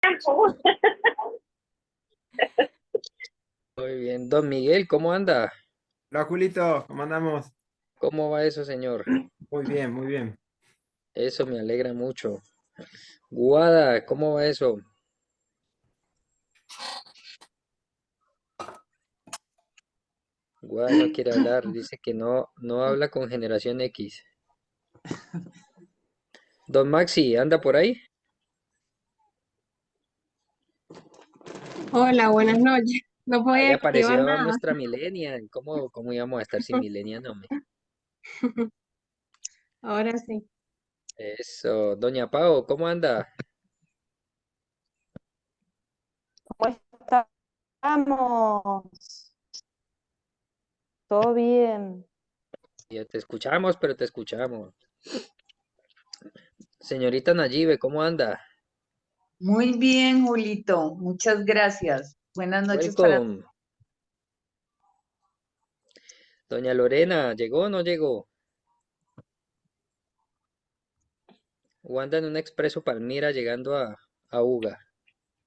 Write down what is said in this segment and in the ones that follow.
tiempo. Muy bien. Don Miguel, ¿cómo anda? Hola Julito, ¿cómo andamos? ¿Cómo va eso, señor? Muy bien, muy bien. Eso me alegra mucho. Guada, ¿cómo va eso? Guada no quiere hablar, dice que no habla con Generación X. Don Maxi, ¿anda por ahí? Hola, buenas noches. No Ahí podía activar apareció nada. nuestra Millennial. ¿Cómo íbamos a estar sin Millennial, hombre? Ahora sí. Eso. Doña Pao, ¿cómo anda? ¿Cómo estamos? ¿Todo bien? Ya te escuchamos, pero te escuchamos. Señorita Nayibe, ¿cómo anda? Muy bien, Julito. Muchas gracias. Buenas noches para... Welcome. Doña Lorena, ¿llegó o no llegó? ¿O anda en un expreso Palmira llegando a Uga?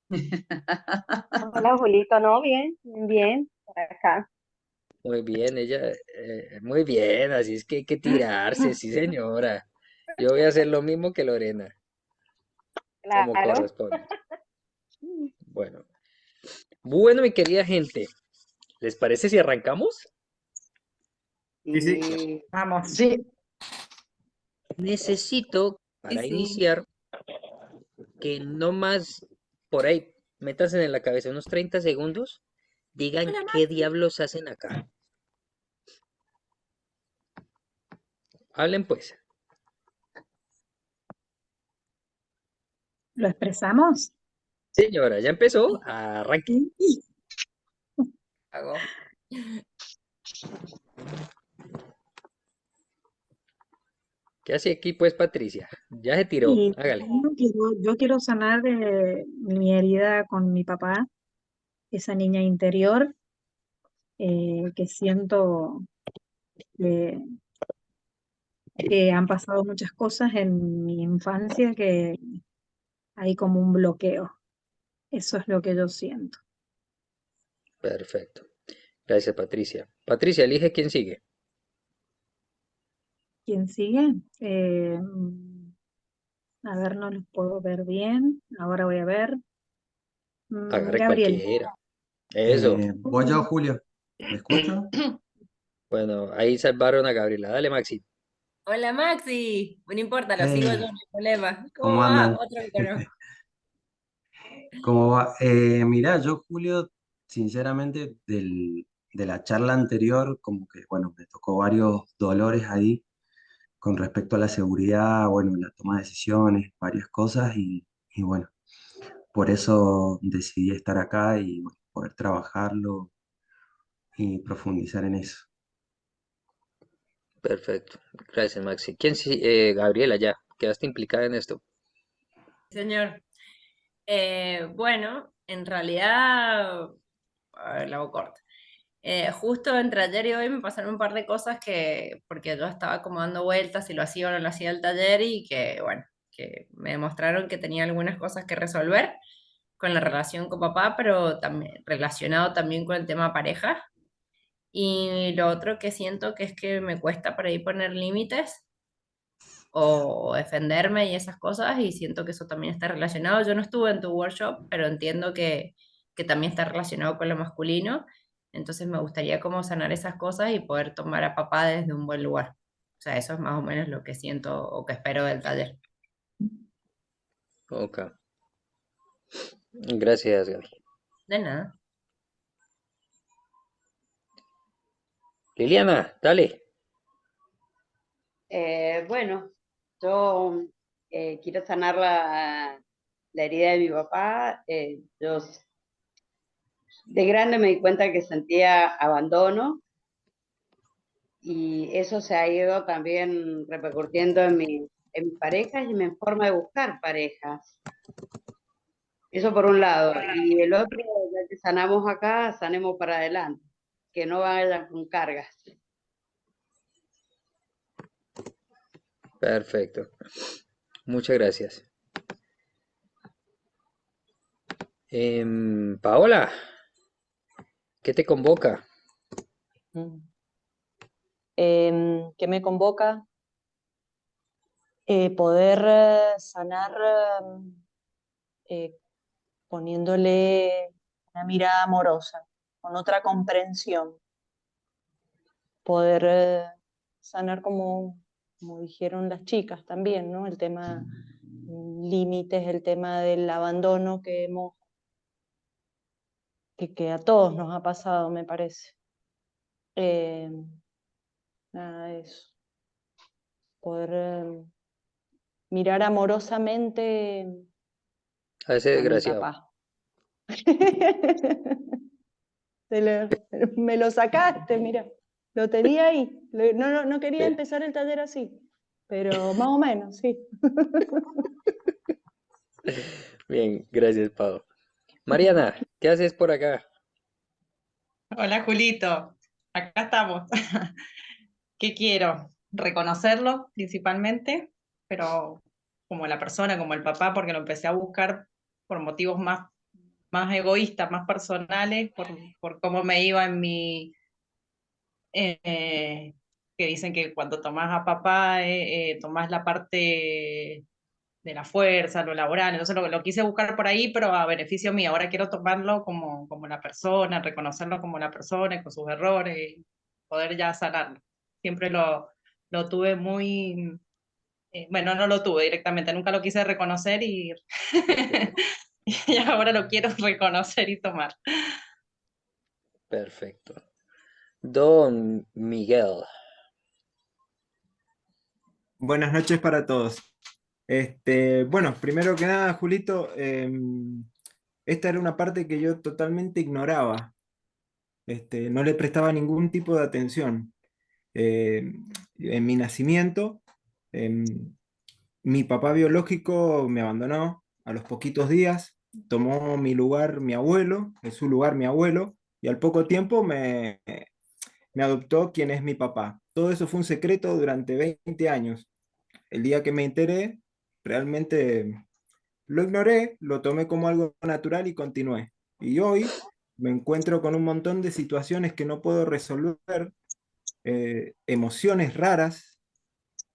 Hola, Julito, ¿no? Bien, bien, por acá. Muy bien, muy bien, así es que hay que tirarse, sí señora. Yo voy a hacer lo mismo que Lorena, como Claro. corresponde. Bueno, bueno, mi querida gente, ¿les parece si arrancamos? Sí, sí. Y Vamos, sí. Necesito, Sí, para sí. iniciar, que no más por ahí, métanse en la cabeza unos 30 segundos, digan Hola, qué Maxi. diablos hacen acá. Hablen pues. ¿Lo expresamos? Señora, ya empezó, arranque. Sí. Hago. ¿Qué hace aquí pues Patricia? Ya se tiró, Y hágale. yo quiero sanar de mi herida con mi papá, esa niña interior que siento que, que han pasado muchas cosas en mi infancia que hay como un bloqueo. Eso es lo que yo siento. Perfecto. Gracias, Patricia. Patricia, elige quién sigue. ¿Quién sigue? A ver, no los puedo ver bien. Ahora voy a ver. Agarre Gabriel. cualquiera. Eso. Voy yo, Julio. ¿Me escucho? Bueno, ahí salvaron a Gabriela. Dale, Maxi. Hola, Maxi. No importa, lo sigo yo, no Hey, hay problema. ¿Cómo ¿cómo va? andan? Otro que conozco. ¿Cómo va? Mirá, yo, Julio, sinceramente, de la charla anterior, como que, bueno, me tocó varios dolores ahí con respecto a la seguridad, bueno, la toma de decisiones, varias cosas, y bueno, por eso decidí estar acá y bueno, poder trabajarlo y profundizar en eso. Perfecto. Gracias, Maxi. ¿Quién sí? Gabriela, ya. Quedaste implicada en esto. Señor. Bueno, en realidad, a ver, la hago corta. Justo entre ayer y hoy me pasaron un par de cosas porque yo estaba como dando vueltas si lo hacía o no lo hacía el taller y que, bueno, que me demostraron que tenía algunas cosas que resolver con la relación con papá, pero también relacionado también con el tema pareja. Y lo otro que siento que es que me cuesta por ahí poner límites o defenderme y esas cosas, y siento que eso también está relacionado. Yo no estuve en tu workshop, pero entiendo que también está relacionado con lo masculino, entonces me gustaría como sanar esas cosas y poder tomar a papá desde un buen lugar. O sea, eso es más o menos lo que siento o que espero del taller. Ok. Gracias, Gaby. De nada. Liliana, dale. Bueno, yo quiero sanar la herida de mi papá. Yo de grande me di cuenta que sentía abandono y eso se ha ido también repercutiendo en mis parejas y en mi forma de buscar parejas. Eso por un lado. Y el otro, ya que sanamos acá, sanemos para adelante, que no vayan con cargas. Perfecto. Muchas gracias. Paola, ¿qué te convoca? Mm. ¿Qué me convoca? Poder sanar eh, poniéndole una mirada amorosa, con otra comprensión, poder sanar como dijeron las chicas también, ¿no? El tema límites, el tema del abandono que a todos nos ha pasado, me parece. Eh, Nada de eso. Poder mirar amorosamente A ese a mi desgraciado. papá. Me lo sacaste, mira. Lo tenía ahí. No quería empezar el taller así, pero más o menos, sí. Bien, gracias, Pau. Mariana, ¿qué haces por acá? Hola Julito, acá estamos. ¿Qué quiero? Reconocerlo principalmente, pero como la persona, como el papá, porque lo empecé a buscar por motivos más egoístas, más personales, por cómo me iba en que dicen que cuando tomás a papá, tomás la parte de la fuerza, lo laboral, entonces lo quise buscar por ahí, pero a beneficio mío. Ahora quiero tomarlo como la persona, reconocerlo como la persona y con sus errores, y poder ya sanarlo. Siempre lo tuve muy, bueno, no lo tuve directamente, nunca lo quise reconocer y, y ahora lo quiero reconocer y tomar. Perfecto. Don Miguel. Buenas noches para todos. Bueno, primero que nada, Julito, esta era una parte que yo totalmente ignoraba. No le prestaba ningún tipo de atención. En mi nacimiento, em, mi papá biológico me abandonó a los poquitos días, tomó mi lugar mi abuelo, en su lugar mi abuelo, y al poco tiempo me adoptó quien es mi papá. Todo eso fue un secreto durante 20 años. El día que me enteré, realmente lo ignoré, lo tomé como algo natural y continué. Y hoy me encuentro con un montón de situaciones que no puedo resolver, emociones raras,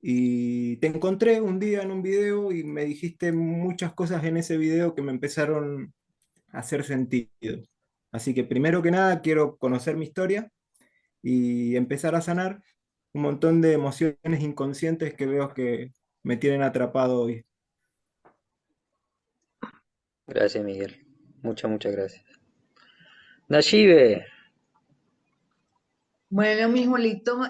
y te encontré un día en un video y me dijiste muchas cosas en ese video que me empezaron a hacer sentido. Así que primero que nada quiero conocer mi historia y empezar a sanar un montón de emociones inconscientes que veo que me tienen atrapado hoy. Gracias, Miguel. Muchas gracias. Nashibe. Bueno, mi Julito,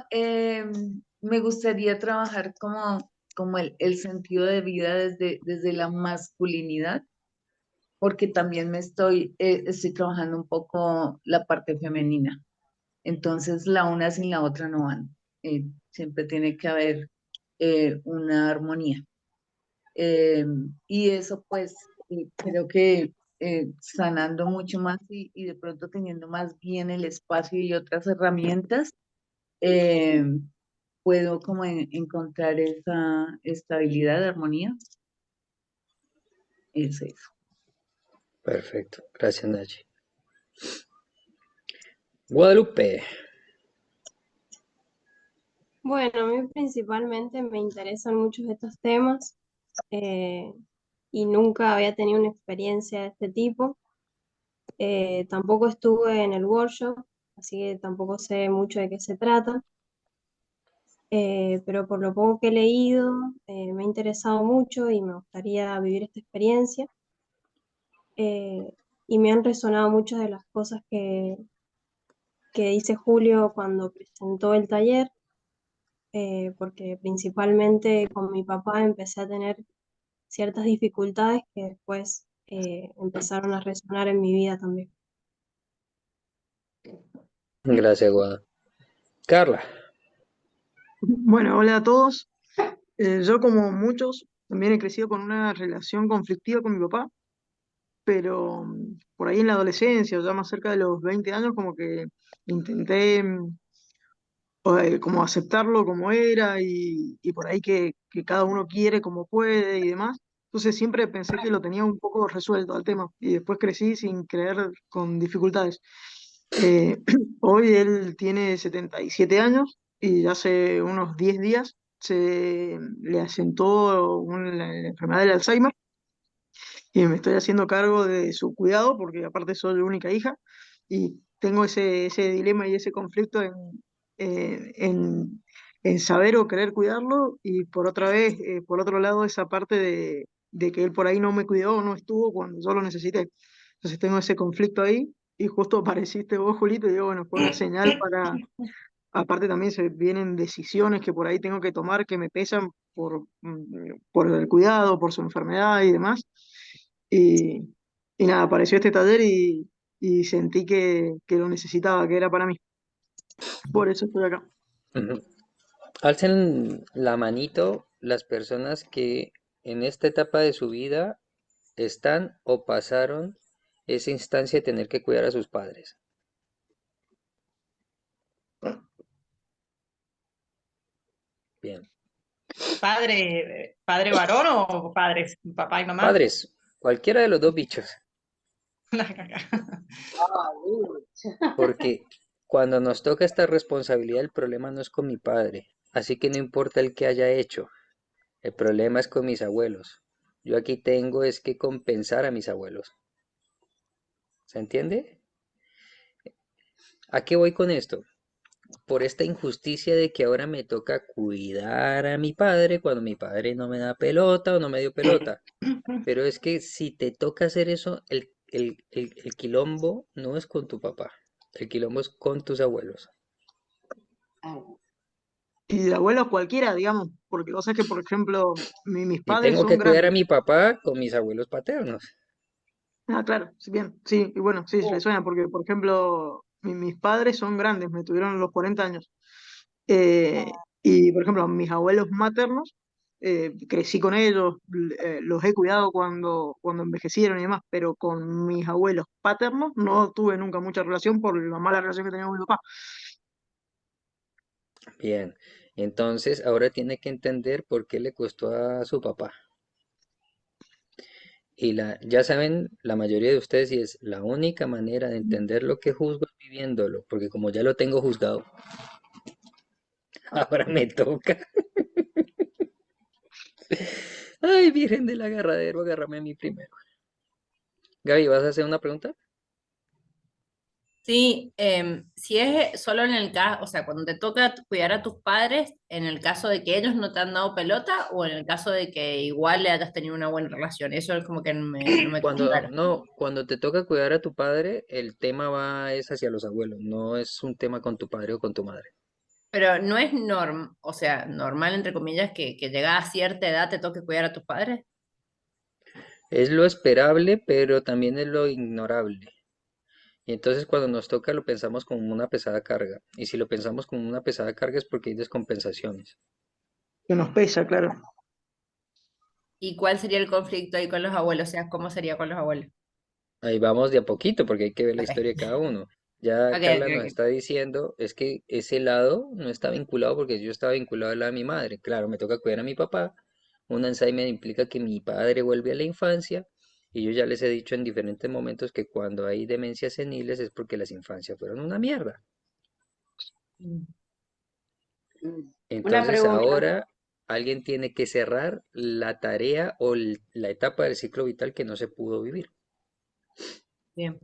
me gustaría trabajar como el sentido de vida desde la masculinidad, porque también estoy trabajando un poco la parte femenina. Entonces, la una sin la otra no van. Siempre tiene que haber una armonía. Eh, y eso, pues, creo que sanando mucho más y de pronto teniendo más bien el espacio y otras herramientas, eh, puedo como encontrar esa estabilidad, armonía. Es eso. Perfecto. Gracias, Nachi. Guadalupe. Bueno, a mí principalmente me interesan muchos estos temas eh, y nunca había tenido una experiencia de este tipo. Tampoco estuve en el workshop, así que tampoco sé mucho de qué se trata. Pero por lo poco que he leído, me ha interesado mucho y me gustaría vivir esta experiencia. Eh, y me han resonado muchas de las cosas que dice Julio cuando presentó el taller, porque principalmente con mi papá empecé a tener ciertas dificultades que después empezaron a resonar en mi vida también. Gracias, Guada. Carla. Bueno, hola a todos. Yo, como muchos, también he crecido con una relación conflictiva con mi papá, pero por ahí en la adolescencia, ya más cerca de los 20 años, como que intenté como aceptarlo como era y por ahí que cada uno quiere como puede y demás. Entonces siempre pensé que lo tenía un poco resuelto al tema y después crecí sin creer con dificultades. Eh, Hoy él tiene 77 años y hace unos 10 días se le asentó la enfermedad del Alzheimer y me estoy haciendo cargo de su cuidado porque aparte soy la única hija y tengo ese dilema y ese conflicto en, en- en saber o querer cuidarlo y por otra vez, por otro lado, esa parte de que él por ahí no me cuidó o no estuvo cuando yo lo necesité. Entonces tengo ese conflicto ahí y justo apareciste vos, Julito, y digo, bueno, fue una señal para, aparte también se vienen decisiones que por ahí tengo que tomar que me pesan por el cuidado, por su enfermedad y demás. Y, y nada, apareció este taller y sentí que lo necesitaba, que era para mí. Por eso estoy acá. Ujú. Alcen la manito las personas que en esta etapa de su vida están o pasaron esa instancia de tener que cuidar a sus padres. Bien. ¿Padre varón o padres, papá y mamá? Padres, cualquiera de los dos bichos, Ah, uy. porque cuando nos toca esta responsabilidad, el problema no es con mi padre, así que no importa el que haya hecho, el problema es con mis abuelos. Yo aquí tengo es que compensar a mis abuelos. ¿Se entiende? ¿A qué voy con esto? Por esta injusticia de que ahora me toca cuidar a mi padre cuando mi padre no me da pelota o no me dio pelota. Pero es que si te toca hacer eso, el quilombo no es con tu papá, el quilombo es con tus abuelos. Ah, Y de abuelos cualquiera, digamos, porque vos sabés que, por ejemplo, mis Y padres tengo son que cuidar a grandes. mi papá con mis abuelos paternos. Ah, claro, sí, bien, sí, y bueno, sí, resuena, porque, por ejemplo, mis padres son grandes, me tuvieron a los 40 años. Y, por ejemplo, mis abuelos maternos, crecí con ellos, los he cuidado cuando envejecieron y demás, pero con mis abuelos paternos no tuve nunca mucha relación por la mala relación que tenía con mi papá. Bien, entonces ahora tiene que entender por qué le costó a su papá. Y ya saben, la mayoría de ustedes, y es la única manera de entender lo que juzgo es viviéndolo, porque como ya lo tengo juzgado, ahora me toca. Ay, Virgen del Agarradero, agárrame a mí primero. Gaby, ¿vas a hacer una pregunta? Sí, si es solo en el caso, o sea, cuando te toca cuidar a tus padres, en el caso de que ellos no te han dado pelota o en el caso de que igual le hayas tenido una buena relación, eso es como que no me quedó Cuando, claro. no, cuando te toca cuidar a tu padre, el tema va es hacia los abuelos, no es un tema con tu padre o con tu madre. Pero no es o sea, normal, entre comillas, que llegada a cierta edad te toque cuidar a tus padres. Es lo esperable, pero también es lo ignorable. Y entonces cuando nos toca lo pensamos como una pesada carga. Y si lo pensamos como una pesada carga es porque hay descompensaciones. Que nos pesa, claro. ¿Y cuál sería el conflicto ahí con los abuelos? O sea, ¿cómo sería con los abuelos? Ahí vamos de a poquito porque hay que ver la Ok, historia de cada uno. Ya ok, Carla ok, nos ok. está diciendo, es que ese lado no está vinculado porque yo estaba vinculado al lado de mi madre. Claro, me toca cuidar a mi papá. Un Alzheimer implica que mi padre vuelve a la infancia y yo ya les he dicho en diferentes momentos que cuando hay demencias seniles es porque las infancias fueron una mierda. Mm. mm. Una Entonces pregunta, ahora alguien tiene que cerrar la tarea o la etapa del ciclo vital que no se pudo vivir. Bien.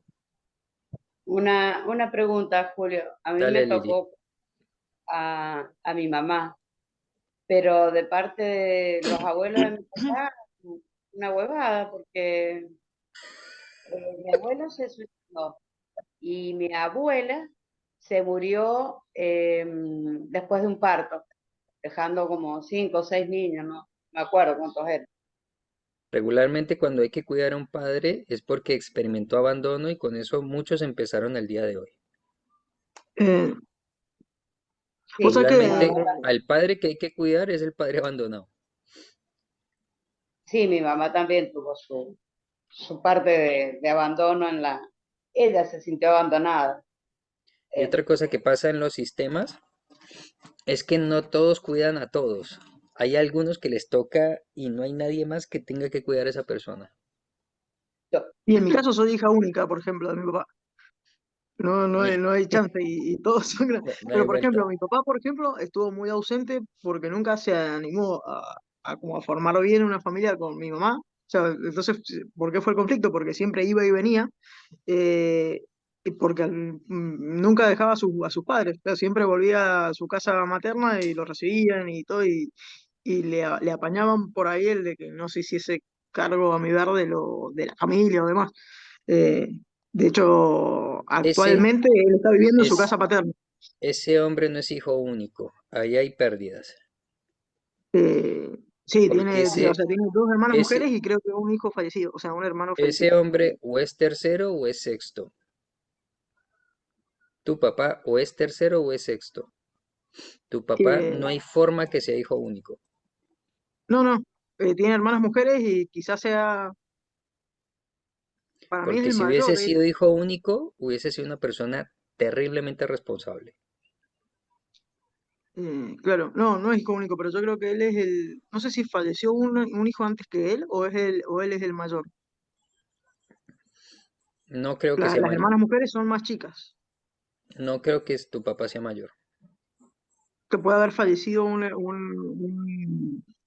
una pregunta, Julio. A mí me Dale, Lili. tocó a mi mamá, pero de parte de los abuelos de mi papá, una huevada, porque mi abuelo se suicidó y mi abuela se murió después de un parto, dejando como 5 o 6 niños, no me acuerdo cuántos eran. Regularmente cuando hay que cuidar a un padre es porque experimentó abandono y con eso muchos empezaron el día de hoy. Eh, Vos Sí, sabés mi que Regularmente mamá, al padre que hay que cuidar es el padre abandonado. sí, mi mamá también tuvo su parte de abandono en la... Ella se sintió abandonada. Y eh, otra cosa que pasa en los sistemas es que no todos cuidan a todos. Hay algunos que les toca y no hay nadie más que tenga que cuidar a esa persona. Y en mi caso soy hija única, por ejemplo, de mi papá. No hay chance y todos son No hay Pero, por vuelta. ejemplo, mi papá, por ejemplo, estuvo muy ausente porque nunca se animó a como a formar bien una familia con mi mamá. O sea, entonces, ¿por qué fue el conflicto? Porque siempre iba y venía, y porque nunca dejaba a sus padres. O sea, siempre volvía a su casa materna y lo recibían y todo, y le apañaban por ahí el de que no se hiciese cargo a mi ver de la familia o demás. Eh, de hecho, Ese, actualmente él está viviendo en su es, casa paterna. ese hombre no es hijo único. Ahí hay pérdidas. Eh, sí, Porque o sea, tiene dos hermanas ese, mujeres y creo que un hijo fallecido, o sea, un hermano fallecido. ese hombre o es tercero o es sexto. Tu papá o es tercero o es sexto. Tu papá Que, no hay forma que sea hijo único. no, tiene hermanas mujeres y quizás sea, para mí es Porque el si hubiese mayor, él. sido hijo único, hubiese sido una persona terriblemente responsable. Claro, no es hijo único, pero yo creo que él es no sé si falleció un hijo antes que él o él es el mayor. No creo que sea Las mayor. hermanas mujeres son más chicas. No creo que tu papá sea mayor. Que puede haber fallecido o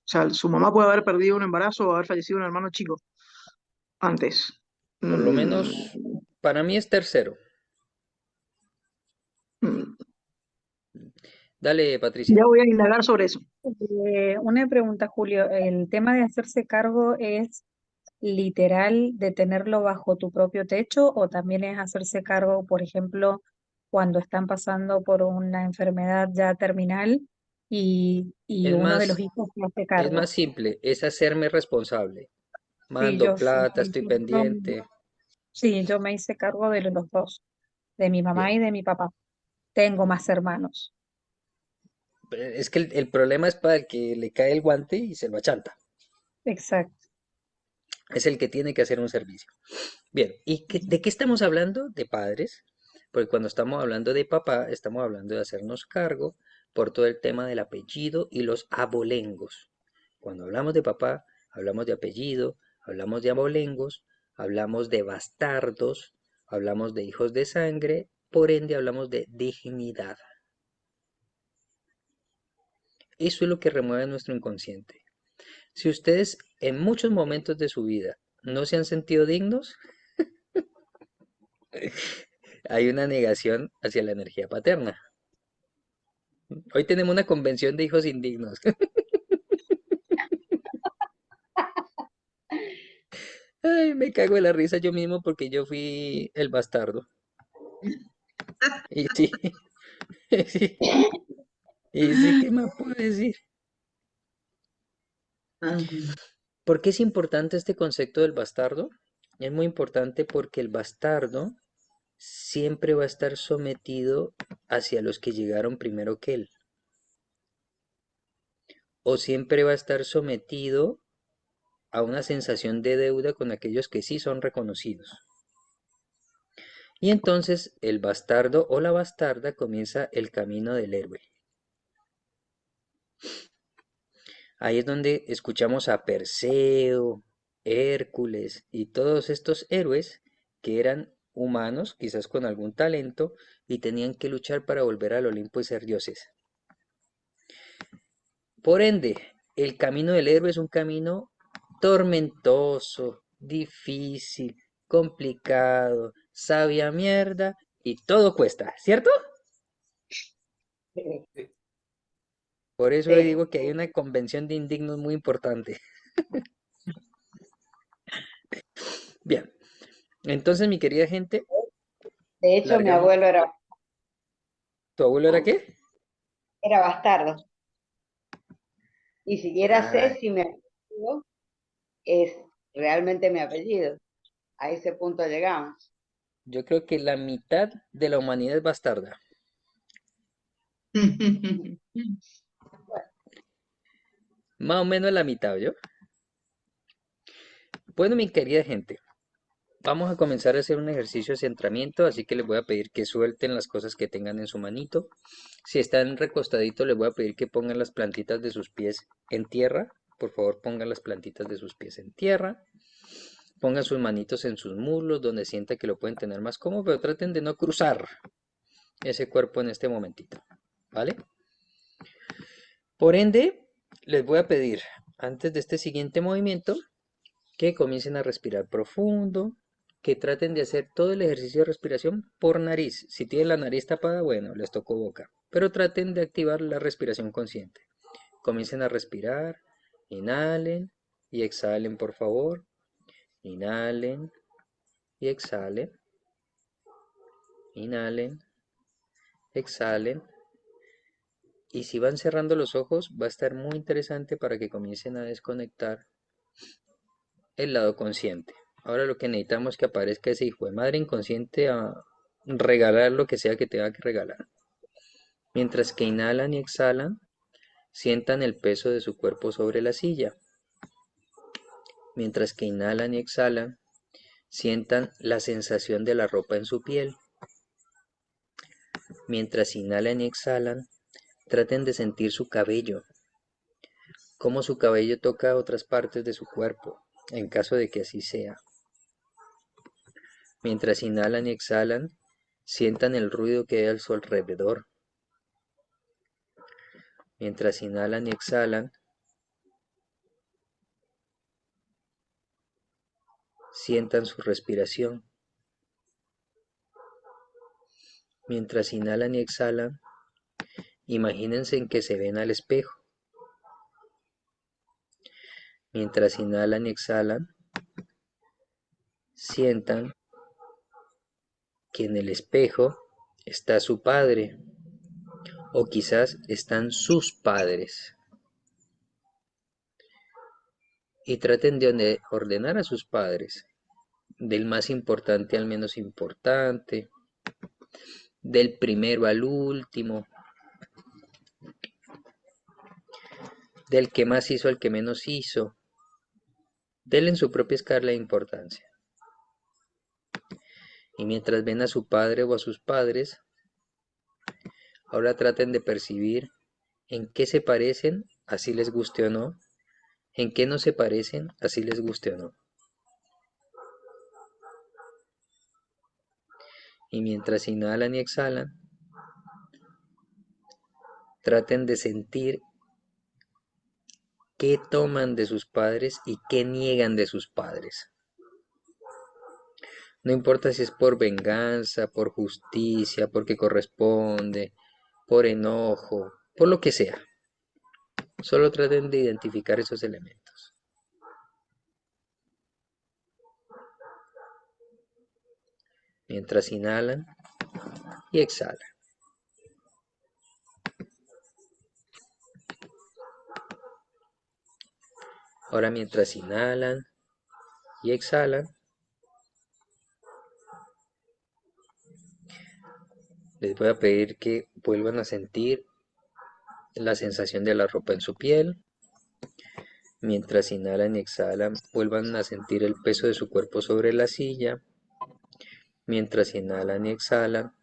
sea, su mamá puede haber perdido un embarazo o haber fallecido un hermano chico antes. Por lo Mm, menos para mí es tercero. mm, Dale, Patricia. ya voy a indagar sobre eso. Una pregunta, Julio. ¿El tema de hacerse cargo es literal de tenerlo bajo tu propio techo o también es hacerse cargo, por ejemplo, cuando están pasando por una enfermedad ya terminal y Es uno de los más, hijos se hace es más cargo? simple, es hacerme responsable. Sí, Mando plata, estoy pendiente. sí, yo me hice cargo de los dos, de mi mamá Bien. y de mi papá. Tengo más hermanos. Es que el problema es para el que le cae el guante y se lo achanta. Exacto. Es el que tiene que hacer un servicio. Bien, ¿y de qué estamos hablando? De padres. Porque cuando estamos hablando de papá, estamos hablando de hacernos cargo por todo el tema del apellido y los abolengos. Cuando hablamos de papá, hablamos de apellido, hablamos de abolengos, hablamos de bastardos, hablamos de hijos de sangre, por ende hablamos de dignidad. Eso es lo que remueve nuestro inconsciente. Si ustedes en muchos momentos de su vida no se han sentido dignos, hay una negación hacia la energía paterna. Hoy tenemos una convención de hijos indignos. Ay, me cago en la risa yo mismo porque yo fui el bastardo. Y sí, sí, y sí, ¿qué más puedo decir? Ajá. ¿Por qué es importante este concepto del bastardo? Es muy importante porque el bastardo siempre va a estar sometido hacia los que llegaron primero que él. O siempre va a estar sometido a una sensación de deuda con aquellos que sí son reconocidos. Y entonces el bastardo o la bastarda comienza el camino del héroe. Ahí es donde escuchamos a Perseo, Hércules y todos estos héroes que eran humanos, quizás con algún talento, y tenían que luchar para volver al Olimpo y ser dioses. Por ende, el camino del héroe es un camino tormentoso, difícil, complicado, sabia mierda y todo cuesta, ¿cierto? Por eso Sí. digo que hay una convención de indignos muy importante. Bien, entonces mi querida gente, De hecho, mi largamos. abuelo ¿Tu abuelo era qué? era bastardo. Ni siquiera sé Ah, si mi apellido es realmente mi apellido. A ese punto llegamos. yo creo que la mitad de la humanidad es bastarda. Más o menos la mitad, ¿yo? Bueno, mi querida gente, Vamos a comenzar a hacer un ejercicio de centramiento, así que les voy a pedir que suelten las cosas que tengan en su manito. Si están recostaditos, les voy a pedir que pongan las plantitas de sus pies en tierra. Por favor, pongan las plantitas de sus pies en tierra. Pongan sus manitos en sus muslos, donde sientan que lo pueden tener más cómodo, pero traten de no cruzar ese cuerpo en este momentito, ¿vale? Por ende, les voy a pedir, antes de este siguiente movimiento, que comiencen a respirar profundo, que traten de hacer todo el ejercicio de respiración por nariz. Si tienen la nariz tapada, bueno, les tocó boca, pero traten de activar la respiración consciente. Comiencen a respirar, inhalen y exhalen, por favor. Inhalen y exhalen. Inhalen, exhalen. Y si van cerrando los ojos, va a estar muy interesante para que comiencen a desconectar el lado consciente. Ahora lo que necesitamos es que aparezca ese hijo de madre inconsciente a regalar lo que sea que tenga que regalar. Mientras que inhalan y exhalan, sientan el peso de su cuerpo sobre la silla. Mientras que inhalan y exhalan, sientan la sensación de la ropa en su piel. Mientras inhalan y exhalan, traten de sentir su cabello, cómo su cabello toca otras partes de su cuerpo, en caso de que así sea. Mientras inhalan y exhalan, sientan el ruido que hay a su alrededor. Mientras inhalan y exhalan, sientan su respiración. Mientras inhalan y exhalan, imagínense en que se ven al espejo. Mientras inhalan y exhalan, sientan que en el espejo está su padre, o quizás están sus padres. Y traten de ordenar a sus padres, del más importante al menos importante, del primero al último, del que más hizo al que menos hizo. Denle en su propia escala de importancia. Y mientras ven a su padre o a sus padres, ahora traten de percibir en qué se parecen, así les guste o no, en qué no se parecen, así les guste o no. Y mientras inhalan y exhalan, traten de sentir qué toman de sus padres y qué niegan de sus padres. No importa si es por venganza, por justicia, porque corresponde, por enojo, por lo que sea. Solo traten de identificar esos elementos. Mientras inhalan y exhalan. Ahora mientras inhalan y exhalan, les voy a pedir que vuelvan a sentir la sensación de la ropa en su piel. Mientras inhalan y exhalan, vuelvan a sentir el peso de su cuerpo sobre la silla. Mientras inhalan y exhalan,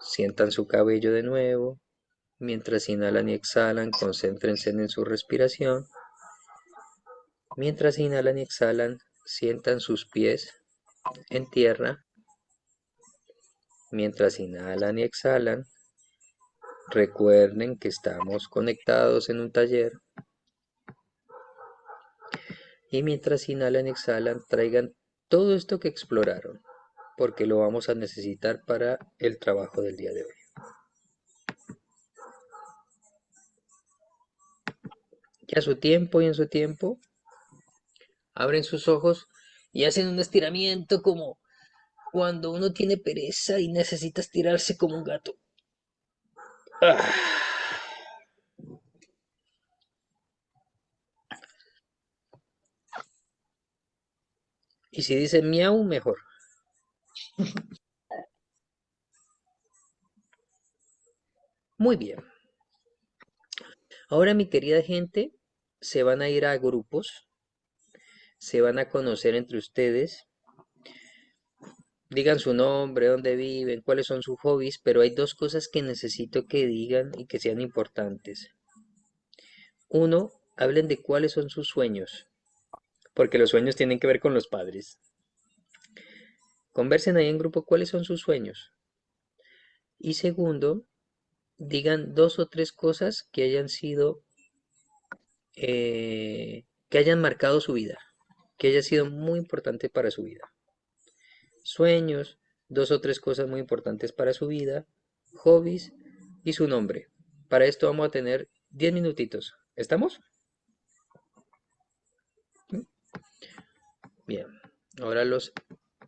sientan su cabello de nuevo. Mientras inhalan y exhalan, concéntrense en su respiración. Mientras inhalan y exhalan, sientan sus pies en tierra. Mientras inhalan y exhalan, recuerden que estamos conectados en un taller. Y mientras inhalan y exhalan, traigan todo esto que exploraron, porque lo vamos a necesitar para el trabajo del día de hoy. Y a su tiempo y en su tiempo, abren sus ojos y hacen un estiramiento como cuando uno tiene pereza y necesita estirarse como un gato. Ah. Y si dicen miau, mejor. Muy bien. Ahora, mi querida gente, se van a ir a grupos, se van a conocer entre ustedes. Digan su nombre, dónde viven, cuáles son sus hobbies, pero hay dos cosas que necesito que digan y que sean importantes. Uno, hablen de cuáles son sus sueños, porque los sueños tienen que ver con los padres. Conversen ahí en grupo cuáles son sus sueños. Y segundo, digan dos o tres cosas que hayan sido, que hayan marcado su vida, que haya sido muy importante para su vida. Sueños, dos o tres cosas muy importantes para su vida, hobbies y su nombre. Para esto vamos a tener 10 minutitos. ¿Estamos? Bien. Ahora los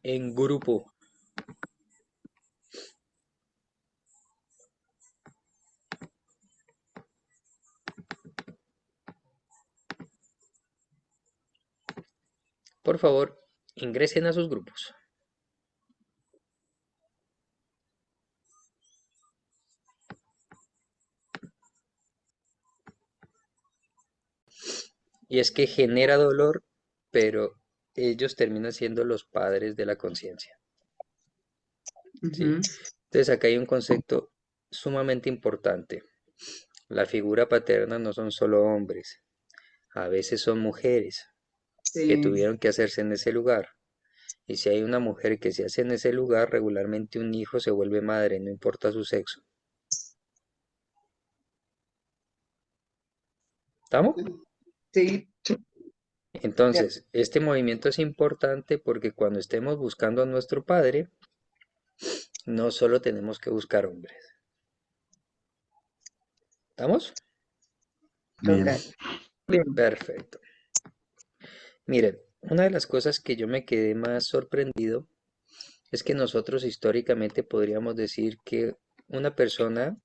en grupo. Por favor, ingresen a sus grupos. Y es que genera dolor, pero ellos terminan siendo los padres de la conciencia. ¿Sí? Ujú. Entonces acá hay un concepto sumamente importante. La figura paterna no son solo hombres, a veces son mujeres que Sí, tuvieron que hacerse en ese lugar. Y si hay una mujer que se hace en ese lugar, regularmente un hijo se vuelve madre, no importa su sexo. ¿Estamos? sí, Entonces, este movimiento es importante porque cuando estemos buscando a nuestro padre, no solo tenemos que buscar hombres. ¿Estamos? Bien. ok. Bien. Perfecto. Miren, una de las cosas que yo me quedé más sorprendido es que nosotros históricamente podríamos decir que una persona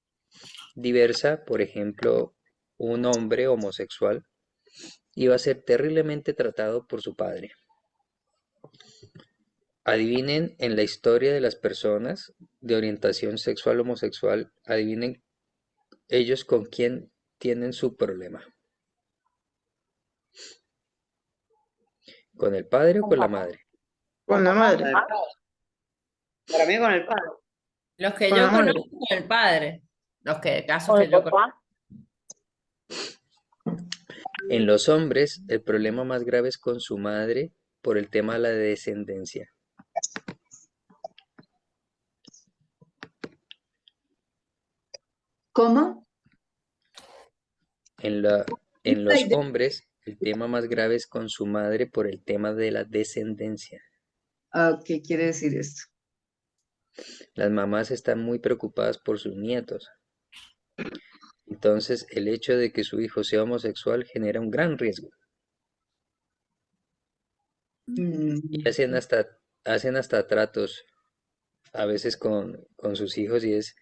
diversa, por ejemplo, un hombre homosexual, iba a ser terriblemente tratado por su padre. Adivinen en la historia de las personas de orientación sexual homosexual, adivinen ellos con quién tienen su problema. ¿Con el padre o con la madre? Con la madre, Con el padre. Para mí con el padre. Los que con la yo madre. conozco con el padre. Casos que yo conozco. En los hombres, el problema más grave es con su madre por el tema de la descendencia. ¿Cómo? En los hombres, el tema más grave es con su madre por el tema de la descendencia. ¿Qué quiere decir esto? Las mamás están muy preocupadas por sus nietos. Entonces, el hecho de que su hijo sea homosexual genera un gran riesgo. Y hacen hasta tratos a veces con sus hijos y es,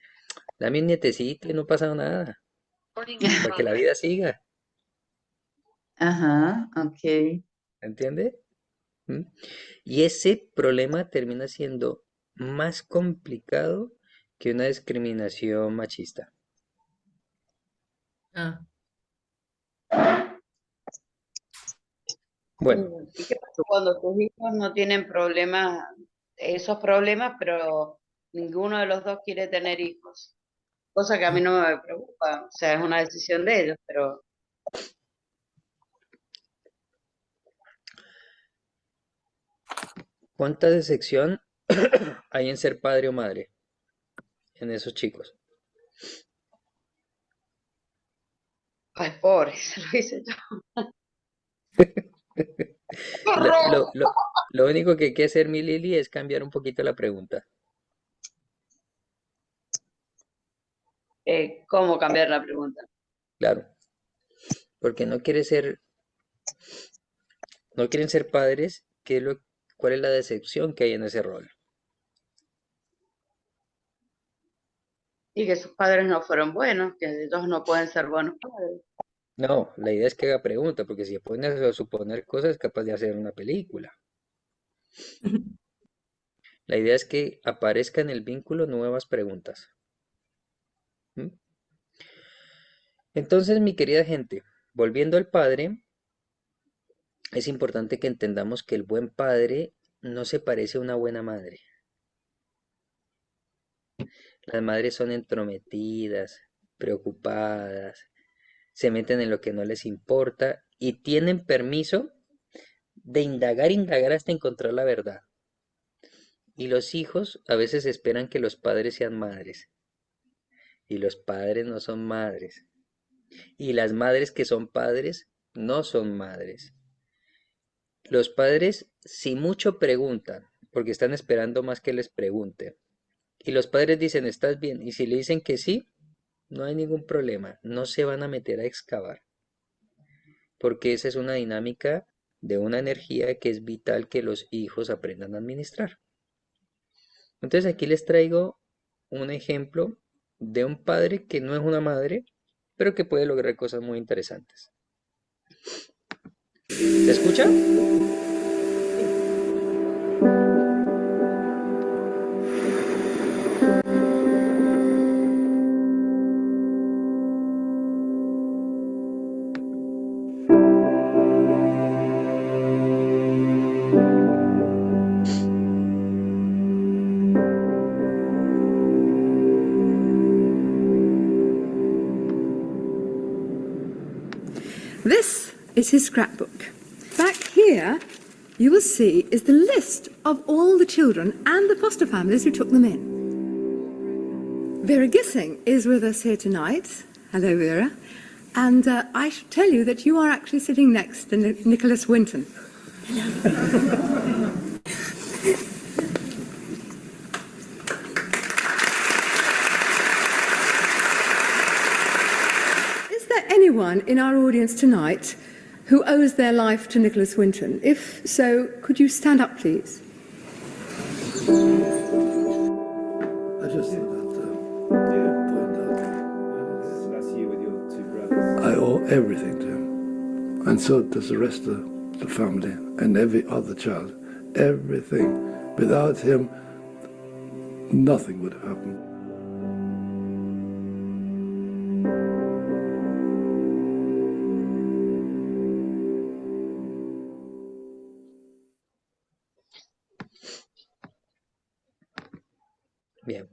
dame un nietecito y no pasa nada, para que la vida siga, Ajá, ok. ¿entiende? ¿Mm? Y ese problema termina siendo más complicado que una discriminación machista. Ah. Bueno, ¿Y qué pasa cuando tus hijos no tienen problemas, esos problemas, pero ninguno de los dos quiere tener hijos? Cosa que a mí no me preocupa, o sea, es una decisión de ellos, pero ¿cuánta decepción hay en ser padre o madre en esos chicos? ay, pobre, se lo hice yo. Lo único que hay que hacer, mi Lili, es cambiar un poquito la pregunta. ¿Cómo cambiar la pregunta? Claro, porque no quieren ser padres, ¿cuál es la decepción que hay en ese rol? Y que sus padres no fueron buenos, que ellos no pueden ser buenos padres. No, la idea es que haga pregunta, porque si se pone a suponer cosas es capaz de hacer una película. La idea es que aparezca en el vínculo nuevas preguntas. ¿Mm? Entonces, mi querida gente, volviendo al padre, es importante que entendamos que el buen padre no se parece a una buena madre. Las madres son entrometidas, preocupadas, se meten en lo que no les importa y tienen permiso de indagar hasta encontrar la verdad. Y los hijos a veces esperan que los padres sean madres. Y los padres no son madres. Y las madres que son padres no son madres. Los padres, si mucho, preguntan, porque están esperando más que les pregunten. Y los padres dicen, ¿estás bien? Y si le dicen que sí, no hay ningún problema. No se van a meter a excavar. Porque esa es una dinámica de una energía que es vital que los hijos aprendan a administrar. Entonces aquí les traigo un ejemplo de un padre que no es una madre, pero que puede lograr cosas muy interesantes. ¿Se escucha? This is his scrapbook. Back here, you will see, is the list of all the children and the foster families who took them in. Vera Gissing is with us here tonight. Hello, Vera. And I should tell you that you are actually sitting next to Nicholas Winton. Is there anyone in our audience tonight who owes their life to Nicholas Winton? If so, could you stand up, please? I just thought that I owe everything to him, and so does the rest of the family and every other child. Everything. Without him, nothing would have happened. Bien.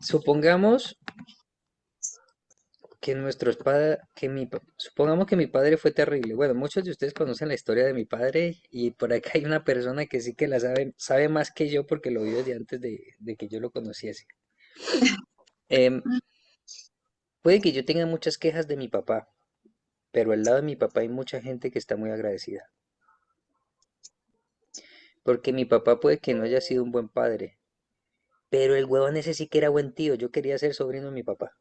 Supongamos que supongamos que mi padre fue terrible. Bueno, muchos de ustedes conocen la historia de mi padre y por acá hay una persona que sí que la sabe más que yo porque lo vio desde antes de que yo lo conociese. Em, puede que yo tenga muchas quejas de mi papá, pero al lado de mi papá hay mucha gente que está muy agradecida. Porque mi papá puede que no haya sido un buen padre, pero el huevón ese sí que era buen tío. Yo quería ser sobrino de mi papá.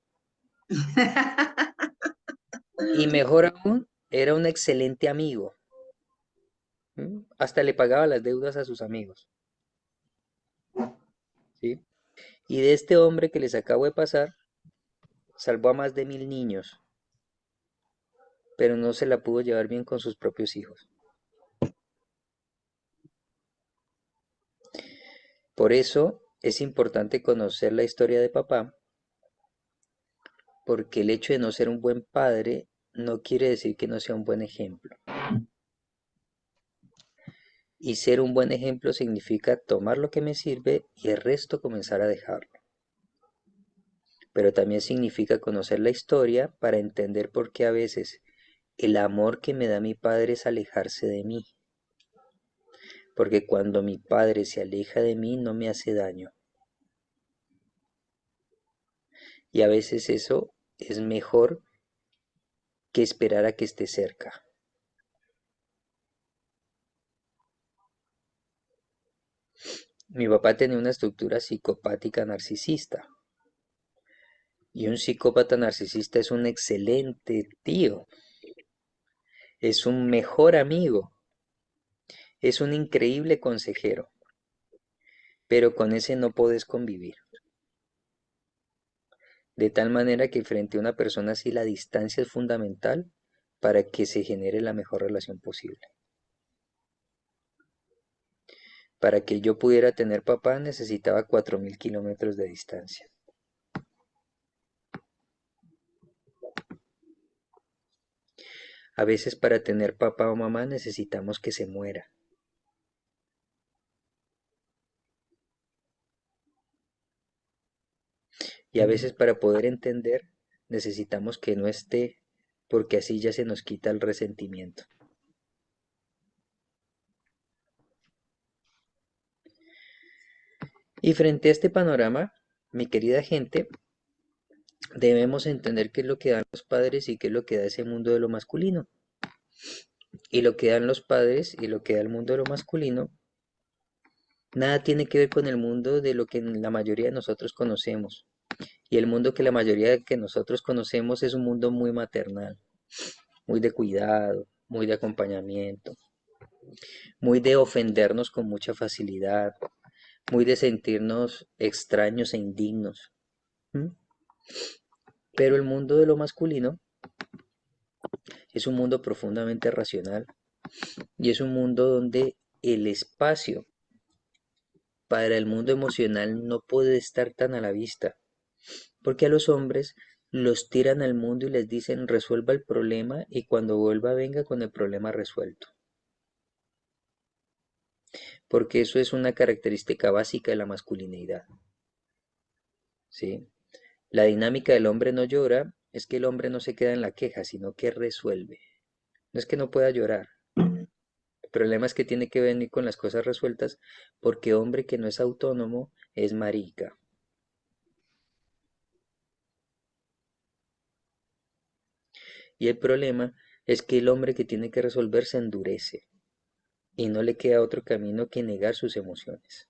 Y mejor aún, era un excelente amigo. Hasta le pagaba las deudas a sus amigos. ¿Sí? Y de este hombre que les acabo de pasar, salvó a más de 1000 niños, pero no se la pudo llevar bien con sus propios hijos. Por eso es importante conocer la historia de papá, porque el hecho de no ser un buen padre no quiere decir que no sea un buen ejemplo. Y ser un buen ejemplo significa tomar lo que me sirve y el resto comenzar a dejarlo. Pero también significa conocer la historia para entender por qué a veces el amor que me da mi padre es alejarse de mí. Porque cuando mi padre se aleja de mí no me hace daño. Y a veces eso es mejor que esperar a que esté cerca. Mi papá tenía una estructura psicopática narcisista. Y un psicópata narcisista es un excelente tío. Es un mejor amigo. Es un increíble consejero. Pero con ese no podés convivir. De tal manera que frente a una persona así la distancia es fundamental para que se genere la mejor relación posible. Para que yo pudiera tener papá necesitaba 4000 kilómetros de distancia. A veces para tener papá o mamá necesitamos que se muera. Y a veces para poder entender necesitamos que no esté, porque así ya se nos quita el resentimiento. Y frente a este panorama, mi querida gente, debemos entender qué es lo que dan los padres y qué es lo que da ese mundo de lo masculino. Y lo que dan los padres y lo que da el mundo de lo masculino, nada tiene que ver con el mundo de lo que la mayoría de nosotros conocemos. Y el mundo que la mayoría de que nosotros conocemos es un mundo muy maternal, muy de cuidado, muy de acompañamiento, muy de ofendernos con mucha facilidad, muy de sentirnos extraños e indignos. ¿Mm? Pero el mundo de lo masculino es un mundo profundamente racional y es un mundo donde el espacio para el mundo emocional no puede estar tan a la vista, porque a los hombres los tiran al mundo y les dicen resuelva el problema y cuando vuelva venga con el problema resuelto, porque eso es una característica básica de la masculinidad, ¿sí? La dinámica del hombre no llora es que el hombre no se queda en la queja, sino que resuelve. No es que no pueda llorar. El problema es que tiene que venir con las cosas resueltas porque hombre que no es autónomo es marica. Y el problema es que el hombre que tiene que resolver se endurece y no le queda otro camino que negar sus emociones.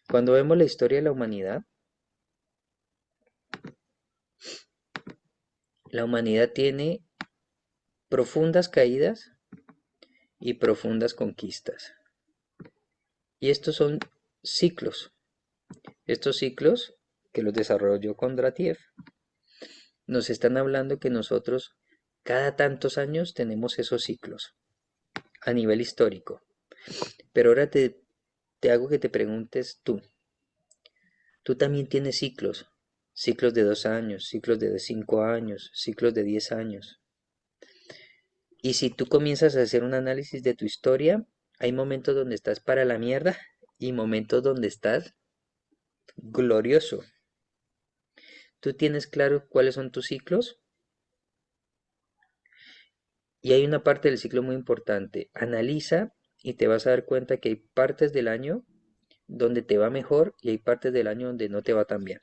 Cuando vemos la historia de la humanidad tiene profundas caídas y profundas conquistas. Y estos son ciclos. Estos ciclos, que los desarrolló Kondratiev, nos están hablando que nosotros cada tantos años tenemos esos ciclos a nivel histórico. Pero ahora te hago que te preguntes tú. Tú también tienes ciclos. Ciclos de 2 años, ciclos de 5 años, ciclos de 10 años. Y si tú comienzas a hacer un análisis de tu historia, hay momentos donde estás para la mierda y momentos donde estás glorioso. ¿Tú tienes claro cuáles son tus ciclos? Y hay una parte del ciclo muy importante. Analiza y te vas a dar cuenta que hay partes del año donde te va mejor y hay partes del año donde no te va tan bien.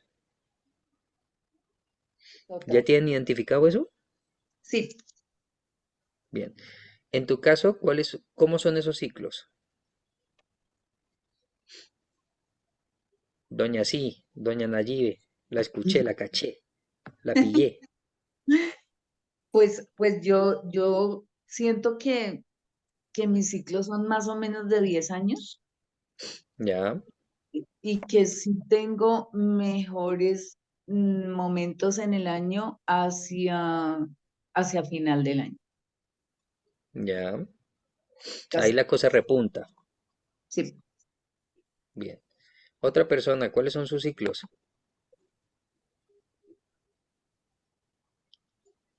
¿Ya Total. tienen identificado eso? Sí, Bien. En tu caso, ¿cómo son esos ciclos? Doña sí, doña Nayibe, la escuché, la caché, la pillé. pues yo siento que mis ciclos son más o menos de 10 años Ya, y que sí tengo mejores momentos en el año hacia final del año. ya. Ahí Casi, la cosa repunta. sí. Bien. Otra persona, ¿cuáles son sus ciclos?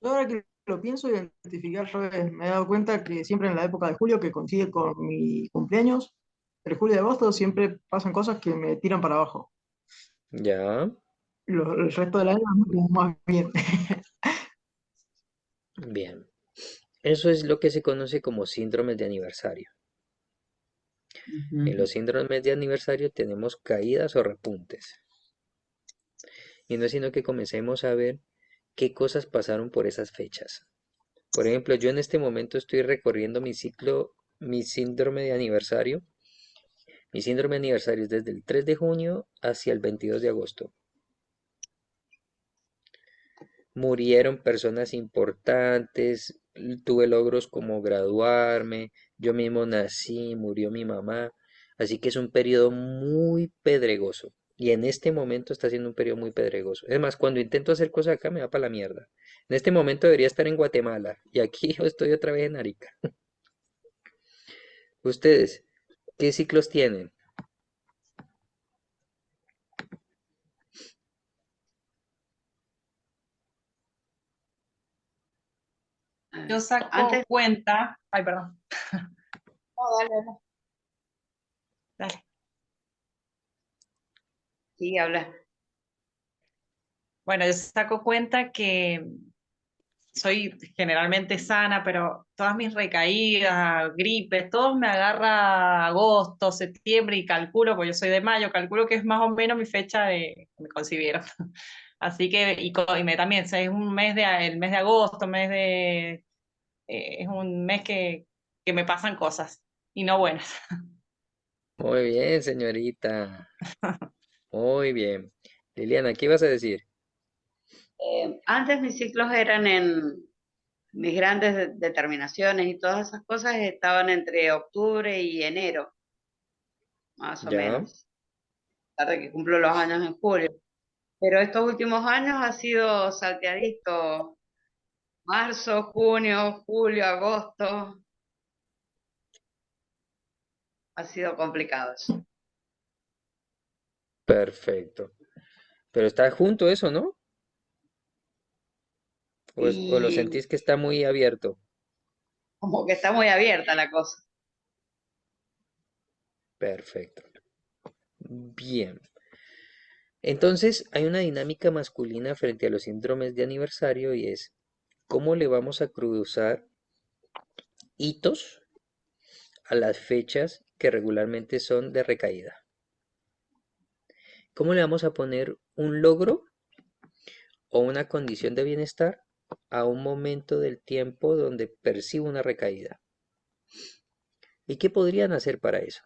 Yo ahora que lo pienso, identificar al revés. Me he dado cuenta que siempre en la época de julio, que coincide con mi cumpleaños, el julio y agosto siempre pasan cosas que me tiran para abajo. Ya, El resto del año como más bien. bien. Eso es lo que se conoce como síndromes de aniversario. En Ujú. los síndromes de aniversario tenemos caídas o repuntes. Y no es sino que comencemos a ver qué cosas pasaron por esas fechas. Por ejemplo, yo en este momento estoy recorriendo mi ciclo, mi síndrome de aniversario. Mi síndrome de aniversario es desde el 3 de junio hacia el 22 de agosto. Murieron personas importantes, tuve logros como graduarme, yo mismo nací, murió mi mamá, así que es un periodo muy pedregoso. Y en este momento está siendo un periodo muy pedregoso. Es más, cuando intento hacer cosas acá me va para la mierda. En este momento debería estar en Guatemala y aquí yo estoy otra vez en Arica. ¿Ustedes qué ciclos tienen? Yo saco Antes, cuenta. Ay, perdón. no, dale, dale. Dale. Sí, habla. Bueno, yo saco cuenta que soy generalmente sana, pero todas mis recaídas, gripes, todo me agarra agosto, septiembre y calculo, porque yo soy de mayo, calculo que es más o menos mi fecha de que me concibieron. Así que, y me también, o sea, es un mes el mes de agosto, es un mes que me pasan cosas y no buenas. Muy bien, señorita. Muy bien. Liliana, ¿qué ibas a decir? Antes mis ciclos eran mis grandes determinaciones y todas esas cosas estaban entre octubre y enero, más o Ya, menos, tarde que cumplo los años en julio. Pero estos últimos años ha sido salteadito, marzo, junio, julio, agosto, ha sido complicado eso. perfecto. Pero está junto eso, ¿no? O lo Y sentís que está muy abierto? como que está muy abierta la cosa. Perfecto. Bien. Entonces, hay una dinámica masculina frente a los síndromes de aniversario y es cómo le vamos a cruzar hitos a las fechas que regularmente son de recaída. ¿Cómo le vamos a poner un logro o una condición de bienestar a un momento del tiempo donde percibo una recaída? ¿Y qué podrían hacer para eso?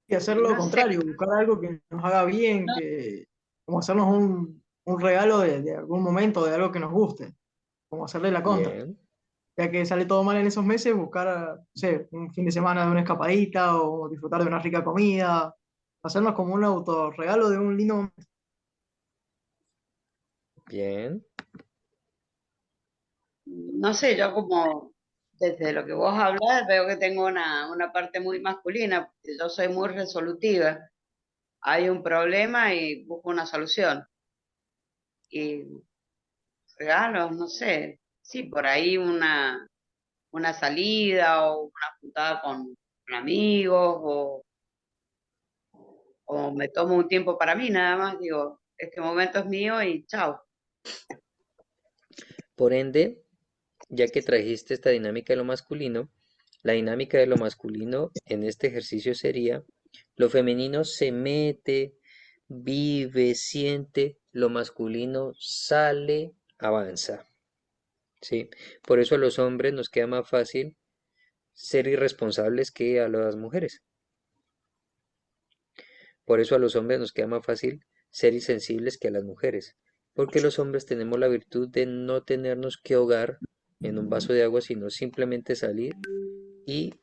Y hacer lo No sé, contrario, buscar algo que nos haga bien, como hacernos un regalo de algún momento, de algo que nos guste, como hacerle la contra. Bien, Ya que sale todo mal en esos meses, buscar, no sé, un fin de semana de una escapadita o disfrutar de una rica comida, hacernos como un autorregalo de un lindo momento. bien, no sé, yo como desde lo que vos hablas veo que tengo una parte muy masculina, porque yo soy muy resolutiva. Hay un problema y busco una solución. Y regalos, no sé, sí, por ahí una salida o una juntada con amigos o me tomo un tiempo para mí nada más, digo, este momento es mío y chao. Por ende, ya que trajiste esta dinámica de lo masculino, la dinámica de lo masculino en este ejercicio sería, lo femenino se mete, vive, siente, lo masculino sale, avanza. ¿Sí? Por eso a los hombres nos queda más fácil ser irresponsables que a las mujeres. Por eso a los hombres nos queda más fácil ser insensibles que a las mujeres. Porque los hombres tenemos la virtud de no tenernos que ahogar en un vaso de agua, sino simplemente salir y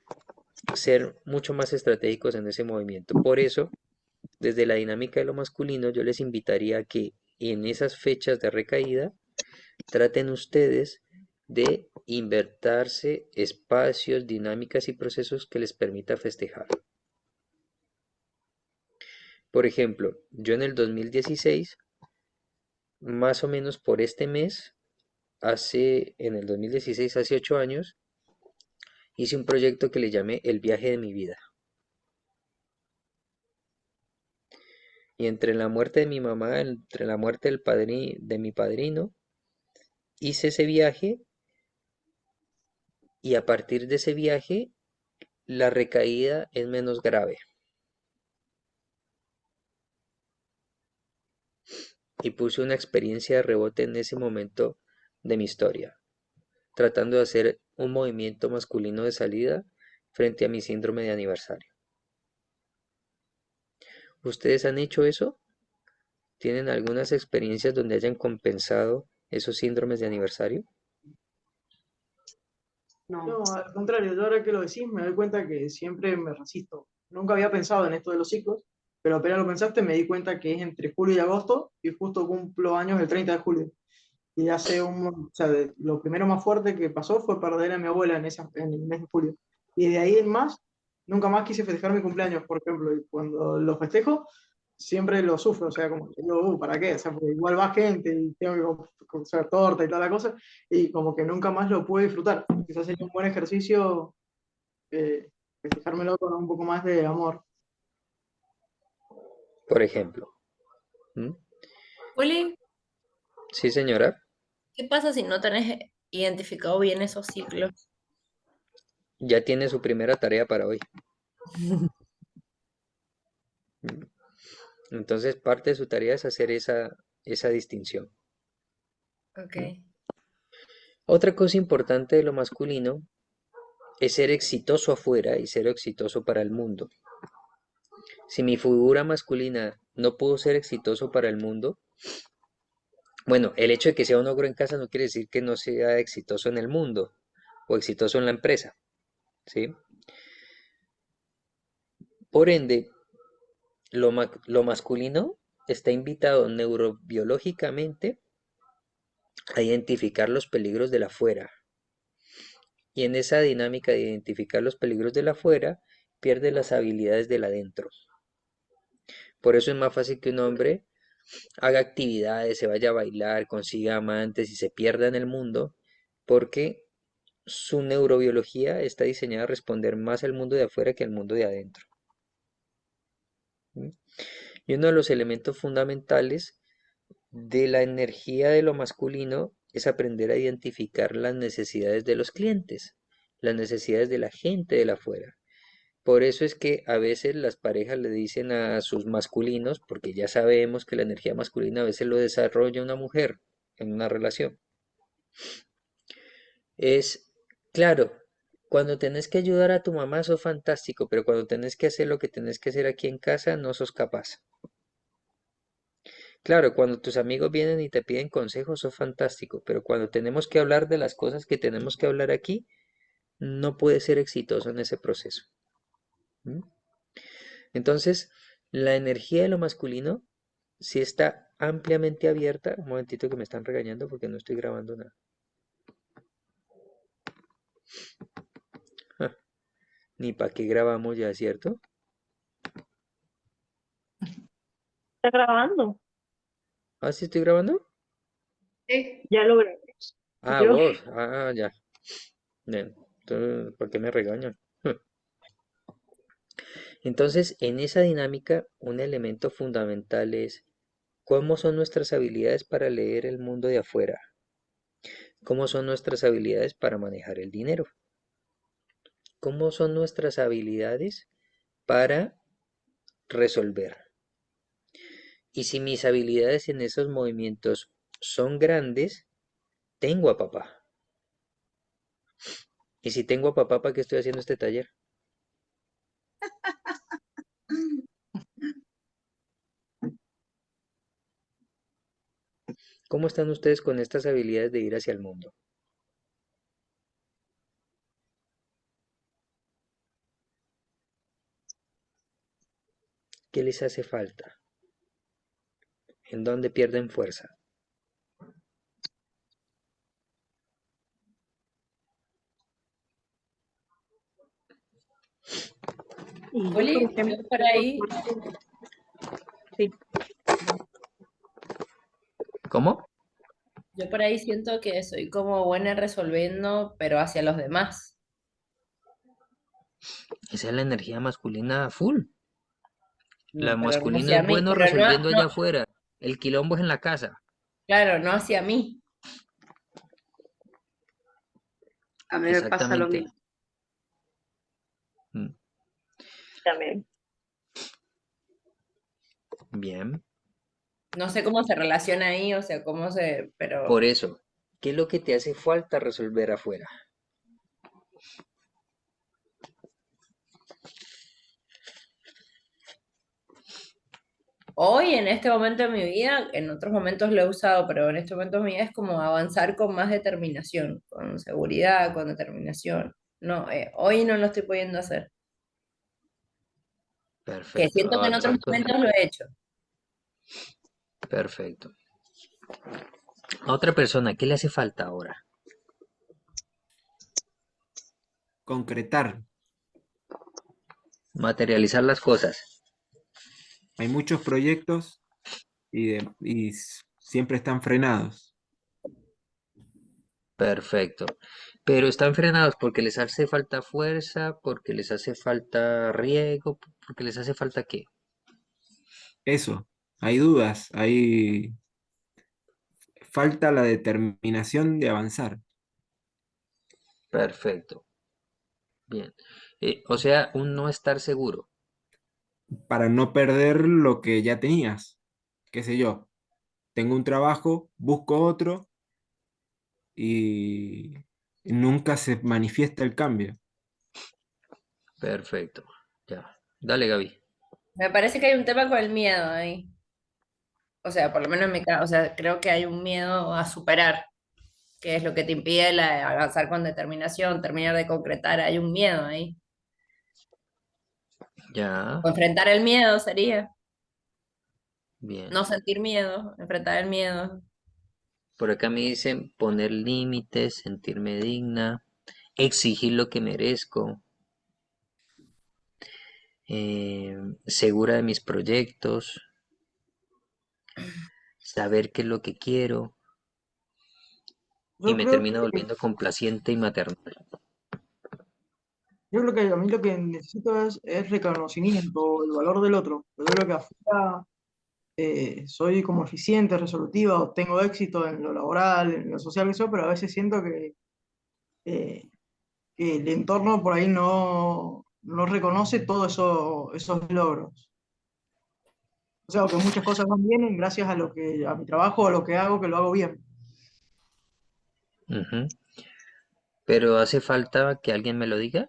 ser mucho más estratégicos en ese movimiento. Por eso, desde la dinámica de lo masculino, yo les invitaría a que en esas fechas de recaída traten ustedes de invertirse espacios, dinámicas y procesos que les permita festejar. Por ejemplo, yo en el 2016, más o menos por este mes, en el 2016, hace 8 años, hice un proyecto que le llamé El viaje de mi vida. Y entre la muerte de mi mamá, entre la muerte de mi padrino, hice ese viaje y a partir de ese viaje la recaída es menos grave. Y puse una experiencia de rebote en ese momento de mi historia, tratando de hacer un movimiento masculino de salida frente a mi síndrome de aniversario. ¿Ustedes han hecho eso? ¿Tienen algunas experiencias donde hayan compensado esos síndromes de aniversario? No, al contrario, yo ahora que lo decís me doy cuenta que siempre me resisto. Nunca había pensado en esto de los ciclos, pero apenas lo pensaste me di cuenta que es entre julio y agosto y justo cumplo años el 30 de julio. Y o sea, lo primero más fuerte que pasó fue perder a mi abuela en el mes de julio. Y de ahí en más, nunca más quise festejar mi cumpleaños, por ejemplo. Y cuando lo festejo, siempre lo sufro, o sea, como que digo, ¿para qué? O sea, porque igual va gente y tengo que hacer torta y toda la cosa, y como que nunca más lo puedo disfrutar. Quizás sería un buen ejercicio festejármelo con un poco más de amor. Por ejemplo. ¿Mm? Juli, Sí, señora. ¿qué pasa si no tenés identificado bien esos ciclos? Ya tiene su primera tarea para hoy. ¿Mm? Entonces, parte de su tarea es hacer esa distinción. Ok. Otra cosa importante de lo masculino es ser exitoso afuera y ser exitoso para el mundo. Si mi figura masculina no pudo ser exitoso para el mundo, bueno, el hecho de que sea un ogro en casa no quiere decir que no sea exitoso en el mundo o exitoso en la empresa, ¿sí? Por ende, lo masculino está invitado neurobiológicamente a identificar los peligros del afuera. Y en esa dinámica de identificar los peligros del afuera, pierde las habilidades del adentro. Por eso es más fácil que un hombre haga actividades, se vaya a bailar, consiga amantes y se pierda en el mundo, porque su neurobiología está diseñada a responder más al mundo de afuera que al mundo de adentro. ¿Mm? Y uno de los elementos fundamentales de la energía de lo masculino es aprender a identificar las necesidades de los clientes, las necesidades de la gente de la afuera. Por eso es que a veces las parejas le dicen a sus masculinos, porque ya sabemos que la energía masculina a veces lo desarrolla una mujer en una relación. Es, claro, cuando tenés que ayudar a tu mamá sos fantástico, pero cuando tenés que hacer lo que tenés que hacer aquí en casa no sos capaz. Claro, cuando tus amigos vienen y te piden consejos sos fantástico, pero cuando tenemos que hablar de las cosas que tenemos que hablar aquí, no puedes ser exitoso en ese proceso. ¿Mm? Entonces, la energía de lo masculino sí está ampliamente abierta. Un momentito que me están regañando porque no estoy grabando nada. Ja, ni para qué grabamos ya, ¿cierto? ¿Está grabando? Ah, sí estoy grabando. Sí. Ya lo grabamos. Ah, Yo, vos. Ah, ya. Bien. Entonces, ¿por qué me regañan? Entonces, en esa dinámica, un elemento fundamental es cómo son nuestras habilidades para leer el mundo de afuera, cómo son nuestras habilidades para manejar el dinero, cómo son nuestras habilidades para resolver. Y si mis habilidades en esos movimientos son grandes, tengo a papá. Y si tengo a papá, ¿para qué estoy haciendo este taller? ¿Cómo están ustedes con estas habilidades de ir hacia el mundo? ¿Qué les hace falta? ¿En dónde pierden fuerza? Y yo, por Juli, ejemplo, yo por ahí, sí, ¿Cómo? yo por ahí siento que soy como buena resolviendo, pero hacia los demás. Esa es la energía masculina full. La No, pero no masculina hacia es mí, bueno pero no, resolviendo allá no, afuera. El quilombo es en la casa. claro, no hacia mí. A mí me pasa lo Exactamente. mismo. Mm, también. bien. No sé cómo se relaciona ahí, o sea, cómo se, Por pero eso, ¿qué es lo que te hace falta resolver afuera? hoy en este momento de mi vida, en otros momentos lo he usado, pero en este momento de mi vida es como avanzar con más determinación, con seguridad, con determinación. No, hoy no lo estoy pudiendo hacer. Que Perfecto. siento que en otros Avanzar con... momentos lo he hecho. Perfecto. A otra persona, ¿qué le hace falta ahora? Concretar. Materializar las cosas. Hay muchos proyectos y siempre están frenados. Perfecto. Pero están frenados porque les hace falta fuerza, porque les hace falta riego, porque les hace falta qué. Eso, hay dudas, hay falta la determinación de avanzar Perfecto. Bien. O sea, un no estar seguro. para no perder lo que ya tenías. Qué sé yo, tengo un trabajo, busco otro y nunca se manifiesta el cambio. Perfecto. Ya. Dale, Gaby. Me parece que hay un tema con el miedo ahí. O sea, por lo menos en mi caso, o sea, creo que hay un miedo a superar, que es lo que te impide avanzar con determinación, terminar de concretar. Hay un miedo ahí. Ya. O enfrentar el miedo sería. Bien. No sentir miedo, enfrentar el miedo. Por acá me dicen poner límites, sentirme digna, exigir lo que merezco, segura de mis proyectos, saber qué es lo que quiero y Yo me creo termina que, volviendo complaciente y maternal. yo creo que a mí lo que necesito es reconocimiento, el valor del otro. Yo creo que afuera soy como eficiente, resolutiva, o tengo éxito en lo laboral, en lo social, eso, pero a veces siento eh, que el entorno por ahí no reconoce todos esos logros. O sea, que muchas cosas van bien gracias a mi trabajo, a lo que hago, que lo hago bien. Ujú. Pero hace falta que alguien me lo diga.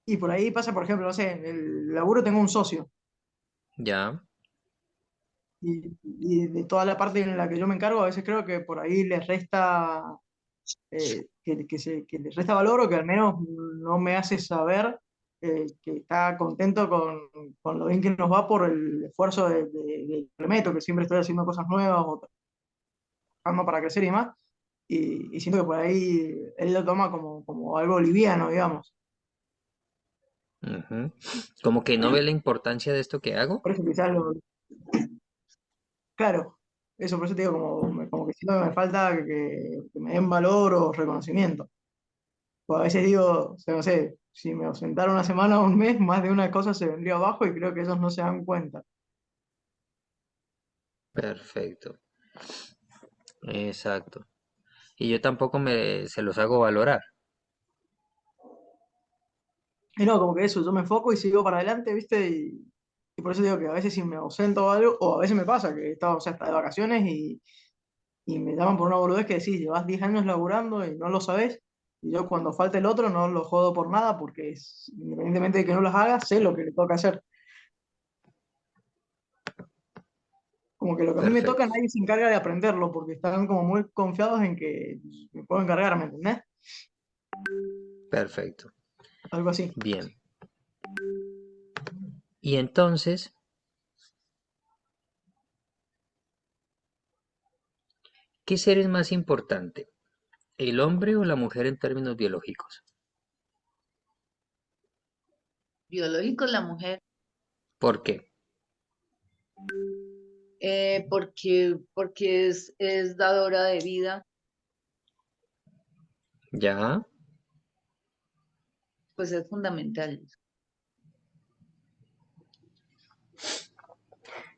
Y por ahí pasa, por ejemplo, no sé, en el laburo tengo un socio, Ya. y de toda la parte en la que yo me encargo, a veces creo que por ahí les resta, que les resta valor, o que al menos no me hace saber que está contento con lo bien que nos va por el esfuerzo que le meto, que siempre estoy haciendo cosas nuevas o trabajando para crecer y demás. Y siento que por ahí él lo toma como algo liviano, digamos. Ujú. Como que no ve la importancia de esto que hago. Por eso quizás claro, eso por eso te digo, como que siento que me falta que me den valor o reconocimiento. O a veces digo, o sea, no sé, si me ausentara una semana o un mes, más de una cosa se vendría abajo y creo que ellos no se dan cuenta. Perfecto. Exacto. Y yo tampoco se los hago valorar. Y no, como que eso, yo me enfoco y sigo para adelante, ¿viste? Y por eso digo que a veces si me ausento o algo, o a veces me pasa que estaba, o sea, hasta de vacaciones y me llaman por una boludez que decís, llevas 10 años laburando y no lo sabés. Y yo cuando falta el otro no lo jodo por nada porque independientemente de que no las haga, sé lo que le toca hacer. Como que lo que a mí me toca Perfecto. nadie se encarga de aprenderlo porque están como muy confiados en que me puedo encargar, ¿me entendés? Perfecto. Algo así. Bien. Y entonces, ¿qué ser es más importante? ¿El hombre o la mujer en términos biológicos? Biológico la mujer, ¿Por qué? porque es dadora de vida, Ya. pues es fundamental.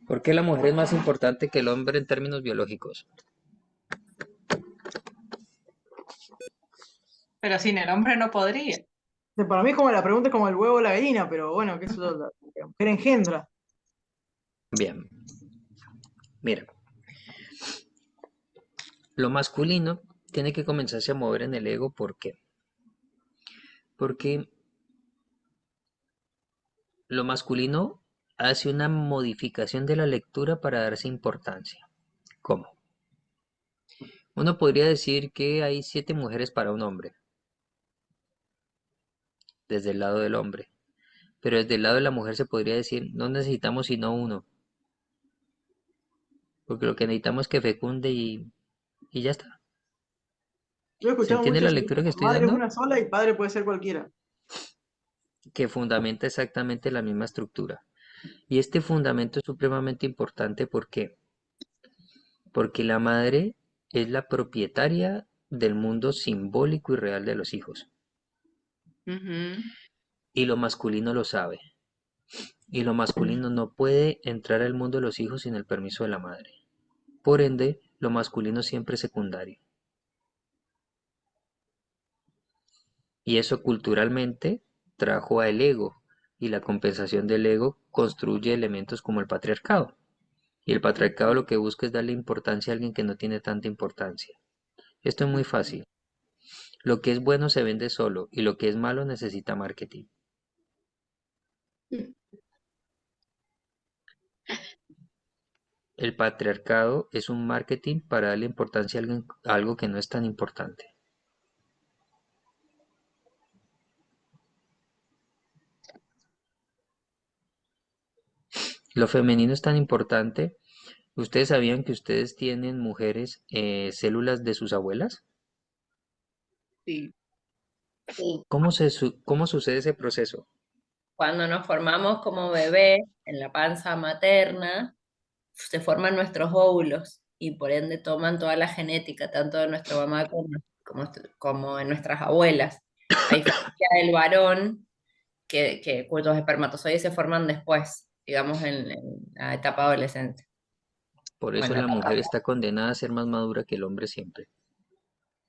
¿Por qué la mujer es más importante que el hombre en términos biológicos? Pero sin el hombre no podría. Para mí es como la pregunta es como el huevo o la gallina, pero bueno, que eso la mujer engendra. Bien. Mira, lo masculino tiene que comenzarse a mover en el ego. ¿Por qué? Porque lo masculino hace una modificación de la lectura para darse importancia. ¿Cómo? Uno podría decir que hay 7 mujeres para un hombre, desde el lado del hombre, pero desde el lado de la mujer se podría decir, no necesitamos sino uno, porque lo que necesitamos es que fecunde y ya está. Yo he ¿Se escuchado entiende mucho la eso, lectura que estoy madre es dando? una sola y padre puede ser cualquiera. Que fundamenta exactamente la misma estructura. Y este fundamento es supremamente importante, ¿por qué? Porque la madre es la propietaria del mundo simbólico y real de los hijos. Ujú. Y lo masculino lo sabe. Y lo masculino no puede entrar al mundo de los hijos sin el permiso de la madre. Por ende, lo masculino siempre es secundario. Y eso culturalmente trajo al ego. Y la compensación del ego construye elementos como el patriarcado. Y el patriarcado lo que busca es darle importancia a alguien que no tiene tanta importancia. Esto es muy fácil. Lo que es bueno se vende solo y lo que es malo necesita marketing. El patriarcado es un marketing para darle importancia a algo que no es tan importante. Lo femenino es tan importante. ¿Ustedes sabían que ustedes tienen mujeres células de sus abuelas? Sí. Sí. ¿Cómo sucede ese proceso? Cuando nos formamos como bebé en la panza materna, se forman nuestros óvulos y por ende toman toda la genética, tanto de nuestra mamá como de nuestras abuelas. A diferencia del varón, cuyos espermatozoides se forman después, digamos en la etapa adolescente. Por eso Bueno, la mujer está condenada a ser más madura que el hombre siempre.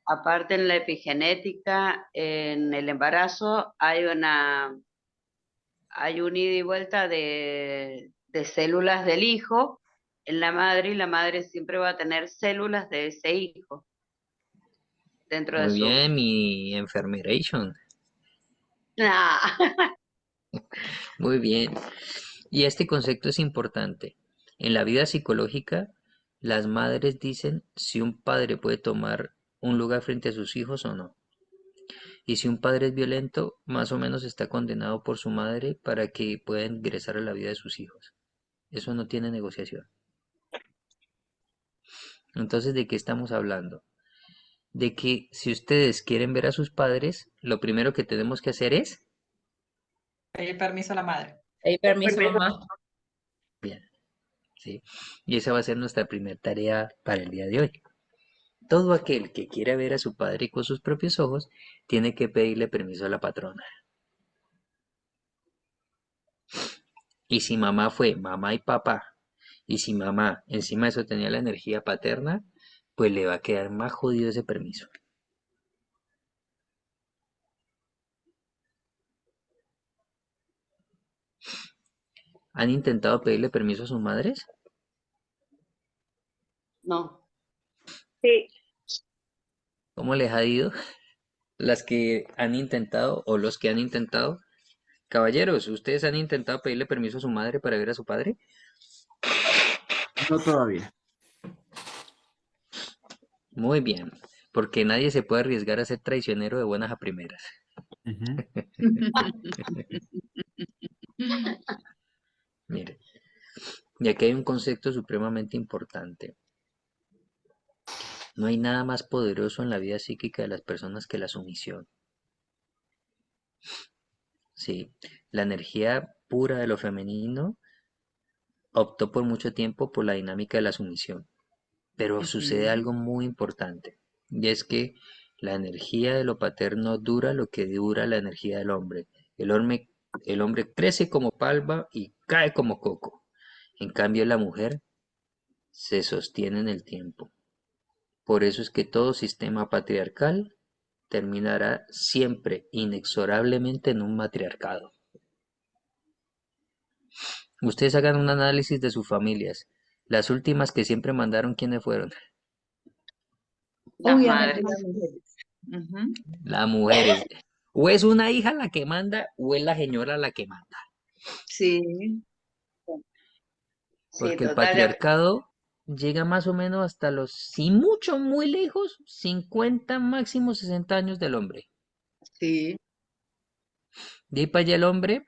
Aparte en la epigenética, en el embarazo hay un ida y vuelta de células del hijo en la madre y la madre siempre va a tener células de ese hijo dentro de Muy su... bien, mi enfermeration. Ah, Muy bien. Y este concepto es importante. En la vida psicológica, las madres dicen si un padre puede tomar un lugar frente a sus hijos o no. Y si un padre es violento, más o menos está condenado por su madre para que pueda ingresar a la vida de sus hijos. Eso no tiene negociación. Entonces, ¿de qué estamos hablando? De que si ustedes quieren ver a sus padres, lo primero que tenemos que hacer es... Pedir permiso a la madre. Pedí permiso, mamá. Bien, ¿sí? Y esa va a ser nuestra primera tarea para el día de hoy. Todo aquel que quiera ver a su padre con sus propios ojos, tiene que pedirle permiso a la patrona. Y si mamá fue mamá y papá, y si mamá encima de eso tenía la energía paterna, pues le va a quedar más jodido ese permiso. ¿Han intentado pedirle permiso a sus madres? no. Sí, ¿Cómo les ha ido? Las que han intentado o los que han intentado. Caballeros, ¿ustedes han intentado pedirle permiso a su madre para ver a su padre? No todavía. Muy bien, porque nadie se puede arriesgar a ser traicionero de buenas a primeras. Ujú. Mire, y aquí hay un concepto supremamente importante. No hay nada más poderoso en la vida psíquica de las personas que la sumisión. Sí, la energía pura de lo femenino optó por mucho tiempo por la dinámica de la sumisión. Pero sucede Ujú. algo muy importante, y es que la energía de lo paterno dura lo que dura la energía del hombre. El hombre crece como palma y cae como coco. En cambio, la mujer se sostiene en el tiempo. Por eso es que todo sistema patriarcal terminará siempre, inexorablemente, en un matriarcado. Ustedes hagan un análisis de sus familias. Las últimas que siempre mandaron, ¿quiénes fueron? Las Obviamente madres. las mujeres. Ujú. Las mujeres. O es una hija la que manda, o es la señora la que manda. Sí. Sí, Porque el total. patriarcado llega más o menos hasta los, si mucho, muy lejos, 50, máximo 60 años del hombre. Sí. De ahí para allá el hombre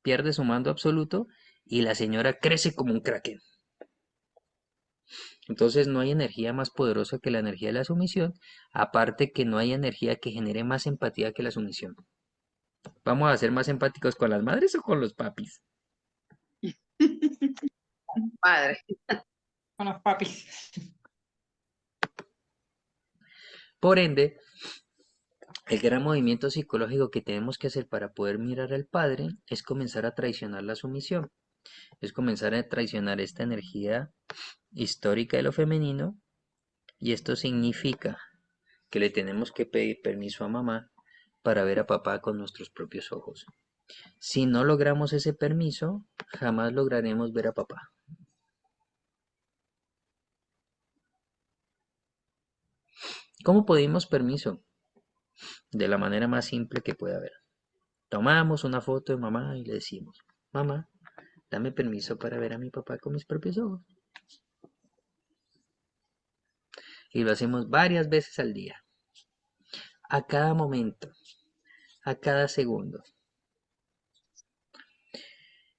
pierde su mando absoluto y la señora crece como un kraken. Entonces no hay energía más poderosa que la energía de la sumisión, aparte que no hay energía que genere más empatía que la sumisión. ¿Vamos a ser más empáticos con las madres o con los papis? Madre. Con los papis. Por ende, el gran movimiento psicológico que tenemos que hacer para poder mirar al padre es comenzar a traicionar la sumisión, es comenzar a traicionar esta energía histórica de lo femenino, y esto significa que le tenemos que pedir permiso a mamá para ver a papá con nuestros propios ojos. Si no logramos ese permiso, jamás lograremos ver a papá. ¿Cómo pedimos permiso? De la manera más simple que pueda haber. Tomamos una foto de mamá y le decimos, mamá, dame permiso para ver a mi papá con mis propios ojos. Y lo hacemos varias veces al día, a cada momento, a cada segundo.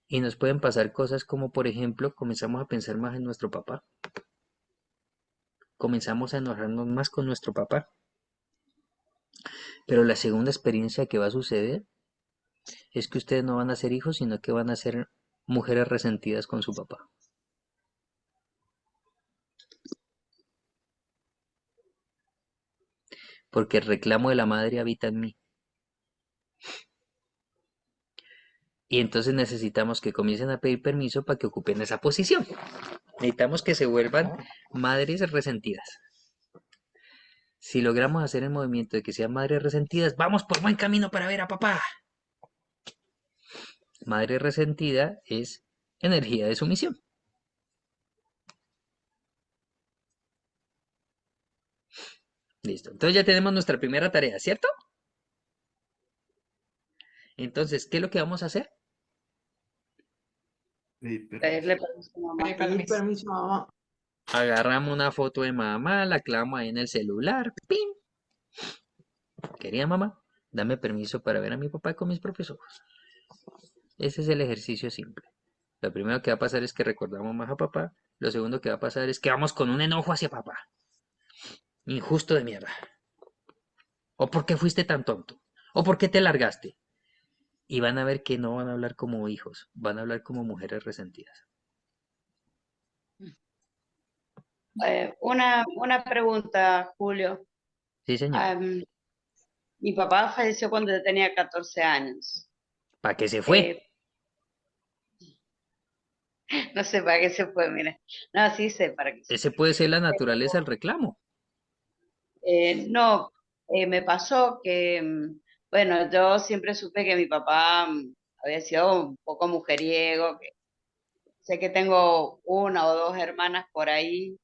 Y nos pueden pasar cosas como, por ejemplo, comenzamos a pensar más en nuestro papá. Comenzamos a enojarnos más con nuestro papá. Pero la segunda experiencia que va a suceder es que ustedes no van a ser hijos, sino que van a ser mujeres resentidas con su papá. Porque el reclamo de la madre habita en mí. Y entonces necesitamos que comiencen a pedir permiso para que ocupen esa posición. Necesitamos que se vuelvan madres resentidas. Si logramos hacer el movimiento de que sean madres resentidas, vamos por buen camino para ver a papá. Madre resentida es energía de sumisión. Listo. Entonces ya tenemos nuestra primera tarea, ¿cierto? Entonces, ¿qué es lo que vamos a hacer? Pedirle permiso a mamá. Pedir permiso a mamá. Agarramos una foto de mamá, la clavamos ahí en el celular. ¡Pim! Querida mamá, dame permiso para ver a mi papá con mis propios ojos. Ese es el ejercicio simple. Lo primero que va a pasar es que recordamos más a papá. Lo segundo que va a pasar es que vamos con un enojo hacia papá. Injusto de mierda. ¿O por qué fuiste tan tonto? ¿O por qué te largaste? Y van a ver que no van a hablar como hijos, van a hablar como mujeres resentidas. Una pregunta, Julio. Sí, señor. Mi papá falleció cuando yo tenía 14 años. ¿Para qué se fue? No sé para qué se fue, mira. No, sí sé para qué se Ese puede ser la naturaleza del reclamo. No, me pasó que, bueno, yo siempre supe que mi papá había sido un poco mujeriego, que sé que tengo una o dos hermanas por ahí,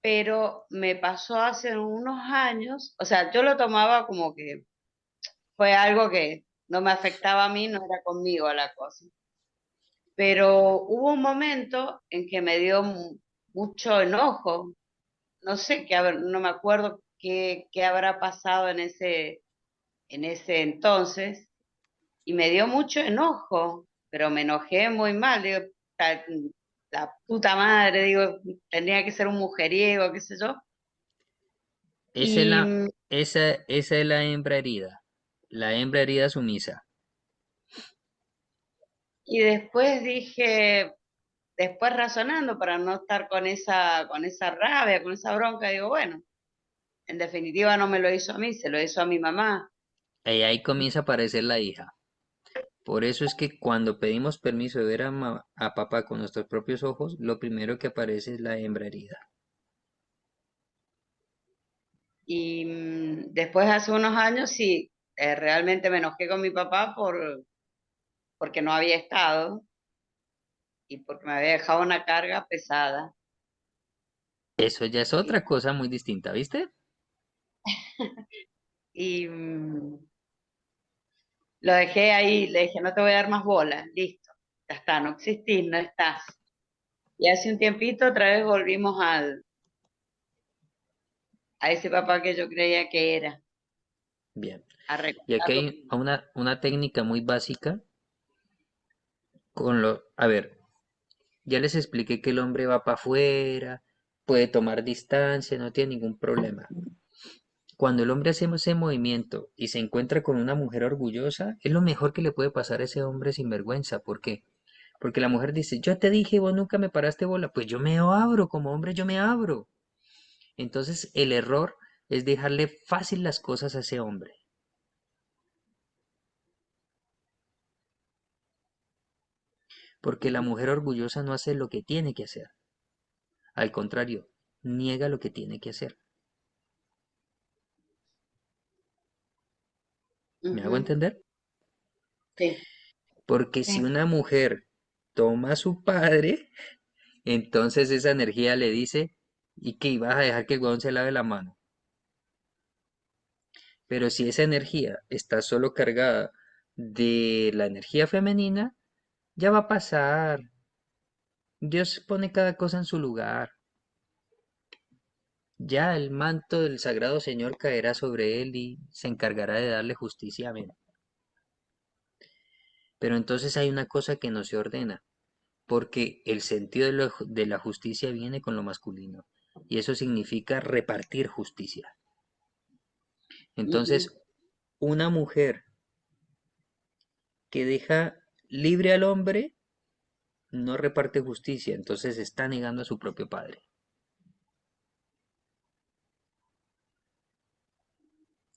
pero me pasó hace unos años, o sea, yo lo tomaba como que fue algo que no me afectaba a mí, no era conmigo la cosa. Pero hubo un momento en que me dio mucho enojo, no sé qué, no me acuerdo qué habrá pasado en ese entonces, y me dio mucho enojo, pero me enojé muy mal, digo, la puta madre, digo, tendría que ser un mujeriego, qué sé yo. Esa es Y, esa es la hembra herida sumisa. y después dije, después razonando para no estar con esa rabia, con esa bronca, digo, bueno, en definitiva no me lo hizo a mí, se lo hizo a mi mamá. Y ahí comienza a aparecer la hija. Por eso es que cuando pedimos permiso de ver a papá con nuestros propios ojos, lo primero que aparece es la hembra herida. Y después hace unos años sí, realmente me enojé con mi papá porque no había estado y porque me había dejado una carga pesada. Eso ya es otra cosa muy distinta, ¿viste? Y lo dejé ahí, le dije, no te voy a dar más bola, listo, ya está, no existís, no estás. Y hace un tiempito otra vez volvimos a ese papá que yo creía que era, Bien. a Y aquí recordarlo. hay una técnica muy básica a ver, ya les expliqué que el hombre va para afuera, puede tomar distancia, no tiene ningún problema. Cuando el hombre hace ese movimiento y se encuentra con una mujer orgullosa, es lo mejor que le puede pasar a ese hombre sinvergüenza. ¿Por qué? Porque la mujer dice, yo te dije, vos nunca me paraste bola. Pues yo me abro, como hombre yo me abro. Entonces el error es dejarle fácil las cosas a ese hombre. Porque la mujer orgullosa no hace lo que tiene que hacer. Al contrario, niega lo que tiene que hacer. ¿Me hago Ujú, entender? sí. Porque si Sí. una mujer toma a su padre, entonces esa energía le dice, ¿y qué? ¿Vas a dejar que el huevón se lave la mano? Pero si esa energía está solo cargada de la energía femenina, ya va a pasar. Dios pone cada cosa en su lugar. Ya el manto del Sagrado Señor caerá sobre él y se encargará de darle justicia. Amén. Pero entonces hay una cosa que no se ordena, porque el sentido de la justicia viene con lo masculino, y eso significa repartir justicia. Ujú, Entonces, una mujer que deja libre al hombre no reparte justicia, entonces está negando a su propio padre.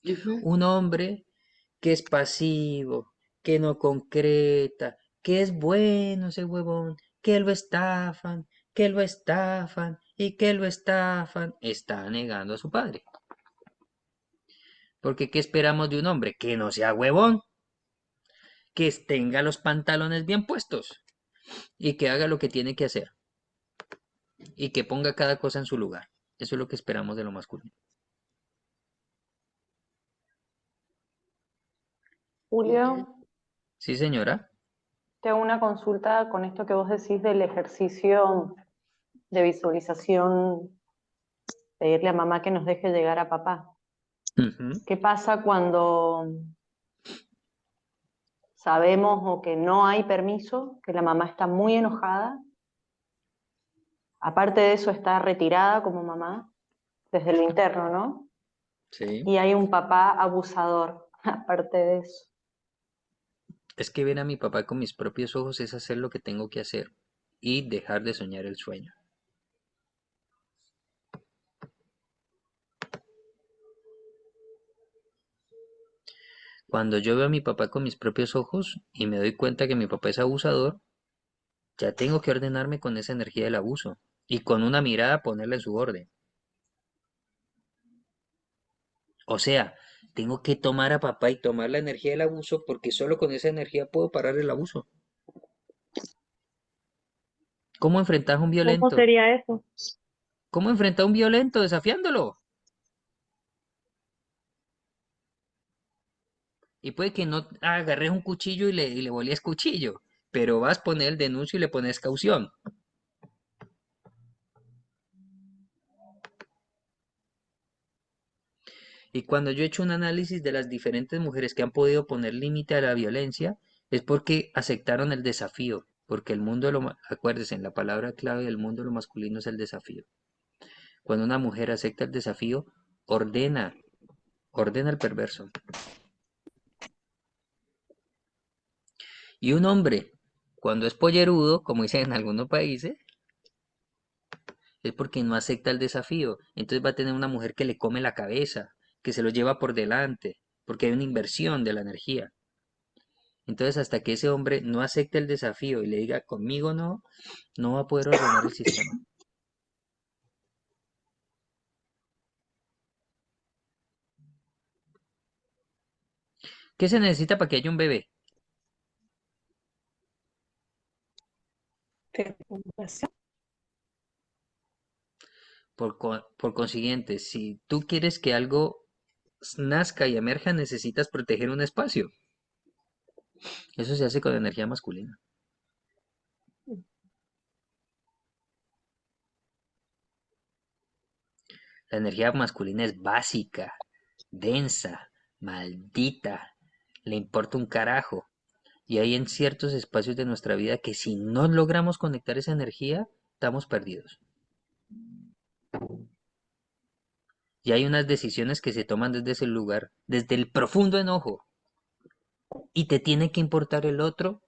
ujú. Un hombre que es pasivo, que no concreta, que es bueno ese huevón, que lo estafan y que lo estafan, está negando a su padre. Porque ¿qué esperamos de un hombre? Que no sea huevón, que tenga los pantalones bien puestos y que haga lo que tiene que hacer y que ponga cada cosa en su lugar. Eso es lo que esperamos de lo masculino. Ujú. Julio, Sí, señora. te hago una consulta con esto que vos decís del ejercicio de visualización, pedirle a mamá que nos deje llegar a papá. Ujú. ¿Qué pasa cuando sabemos o que no hay permiso, que la mamá está muy enojada? Aparte de eso, está retirada como mamá, desde lo interno, ¿no? Sí. Y hay un papá abusador, aparte de eso. Es que ver a mi papá con mis propios ojos es hacer lo que tengo que hacer y dejar de soñar el sueño. Cuando yo veo a mi papá con mis propios ojos y me doy cuenta que mi papá es abusador, ya tengo que ordenarme con esa energía del abuso y con una mirada ponerla en su orden. O sea, tengo que tomar a papá y tomar la energía del abuso porque solo con esa energía puedo parar el abuso. ¿Cómo enfrentar a un ¿Cómo violento? sería eso? ¿Cómo enfrentar a un violento desafiándolo? Y puede que no agarres un cuchillo y le volías cuchillo, pero vas a poner el denuncio y le pones caución. Y cuando yo he hecho un análisis de las diferentes mujeres que han podido poner límite a la violencia, es porque aceptaron el desafío, porque el mundo de acuérdense, la palabra clave del mundo de lo masculino es el desafío. Cuando una mujer acepta el desafío, ordena, ordena al perverso. Y un hombre, cuando es pollerudo, como dicen en algunos países, es porque no acepta el desafío. Entonces va a tener una mujer que le come la cabeza, que se lo lleva por delante, porque hay una inversión de la energía. Entonces, hasta que ese hombre no acepte el desafío y le diga conmigo no, no va a poder ordenar el sistema. ¿Qué se necesita para que haya un bebé? Fecundación. Por consiguiente, si tú quieres que algo nazca y emerja, necesitas proteger un espacio. Eso se hace con energía masculina. La energía masculina es básica, densa, maldita, le importa un carajo. Y hay en ciertos espacios de nuestra vida que si no logramos conectar esa energía, estamos perdidos. Y hay unas decisiones que se toman desde ese lugar, desde el profundo enojo. Y te tiene que importar el otro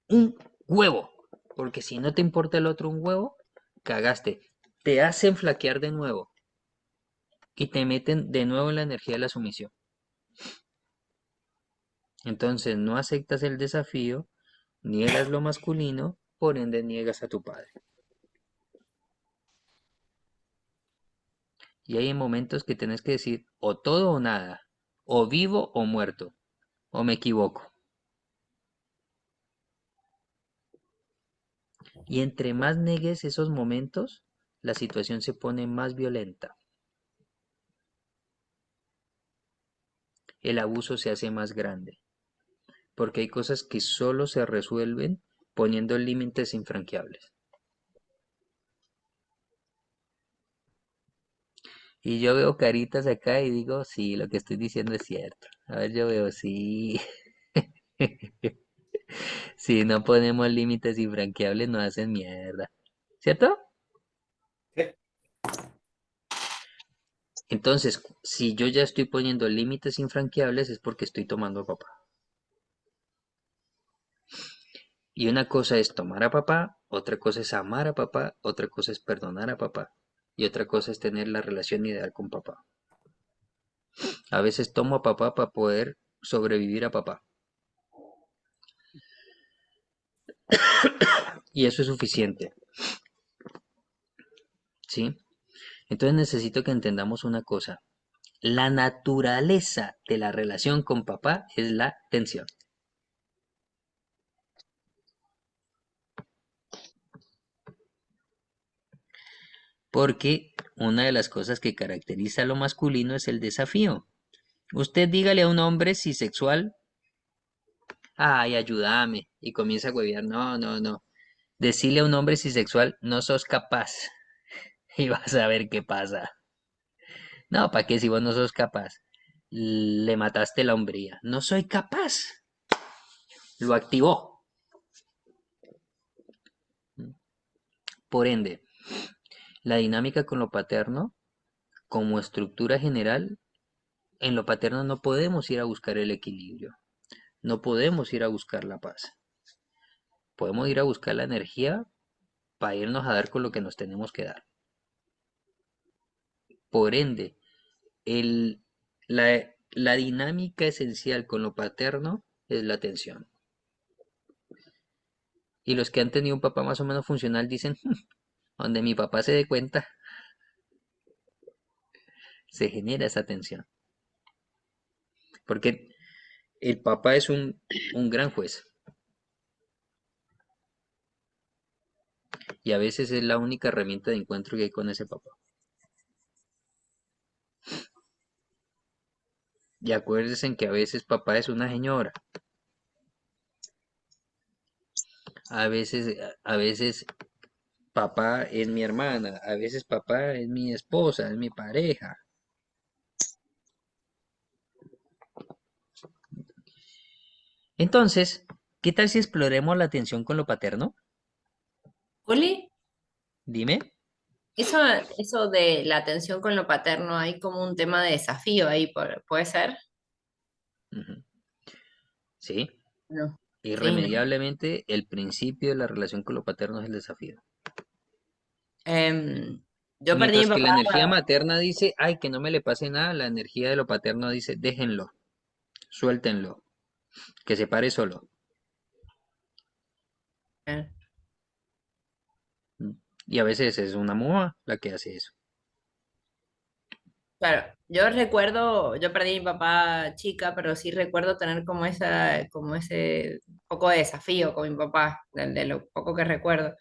un huevo. Porque si no te importa el otro un huevo, cagaste. Te hacen flaquear de nuevo. Y te meten de nuevo en la energía de la sumisión. Entonces no aceptas el desafío, niegas lo masculino, por ende niegas a tu padre. Y hay momentos que tienes que decir o todo o nada, o vivo o muerto, o me equivoco. Y entre más negues esos momentos, la situación se pone más violenta. El abuso se hace más grande, porque hay cosas que solo se resuelven poniendo límites infranqueables. Y yo veo caritas acá y digo, sí, lo que estoy diciendo es cierto. A ver, yo veo, sí. Si no ponemos límites infranqueables, nos hacen mierda. ¿Cierto? Entonces, si yo ya estoy poniendo límites infranqueables es porque estoy tomando a papá. Y una cosa es tomar a papá, otra cosa es amar a papá, otra cosa es perdonar a papá. Y otra cosa es tener la relación ideal con papá. A veces tomo a papá para poder sobrevivir a papá. Y eso es suficiente. ¿Sí? Entonces necesito que entendamos una cosa. La naturaleza de la relación con papá es la tensión. Porque una de las cosas que caracteriza a lo masculino es el desafío. Usted dígale a un hombre cisexual, ay, ayúdame, y comienza a huevear, no, no, no. Decirle a un hombre cisexual, no sos capaz, y vas a ver qué pasa. No, ¿para qué si vos no sos capaz? Le mataste la hombría. No soy capaz. Lo activó. Por ende, la dinámica con lo paterno, como estructura general, en lo paterno no podemos ir a buscar el equilibrio. No podemos ir a buscar la paz. Podemos ir a buscar la energía para irnos a dar con lo que nos tenemos que dar. Por ende, la dinámica esencial con lo paterno es la atención. Y los que han tenido un papá más o menos funcional dicen, donde mi papá se dé cuenta, se genera esa tensión. Porque el papá es un gran juez. Y a veces es la única herramienta de encuentro que hay con ese papá. Y acuérdense en que a veces papá es una señora. A veces papá es mi hermana. A veces papá es mi esposa, es mi pareja. Entonces, ¿qué tal si exploremos la atención con lo paterno? Juli, Dime. eso de la atención con lo paterno, hay como un tema de desafío ahí, ¿puede ser? Ujú. Sí. No. Sí, ¿no? Irremediablemente, el principio de la relación con lo paterno es el desafío. Yo perdí a Mientras mi que la papá. energía materna dice, ay, que no me le pase nada, la energía de lo paterno dice, déjenlo, suéltenlo, que se pare solo. eh, Y a veces es una mujer la que hace eso. Claro, yo recuerdo, yo perdí a mi papá chica, pero sí recuerdo tener como ese poco de desafío con mi papá, de lo poco que recuerdo.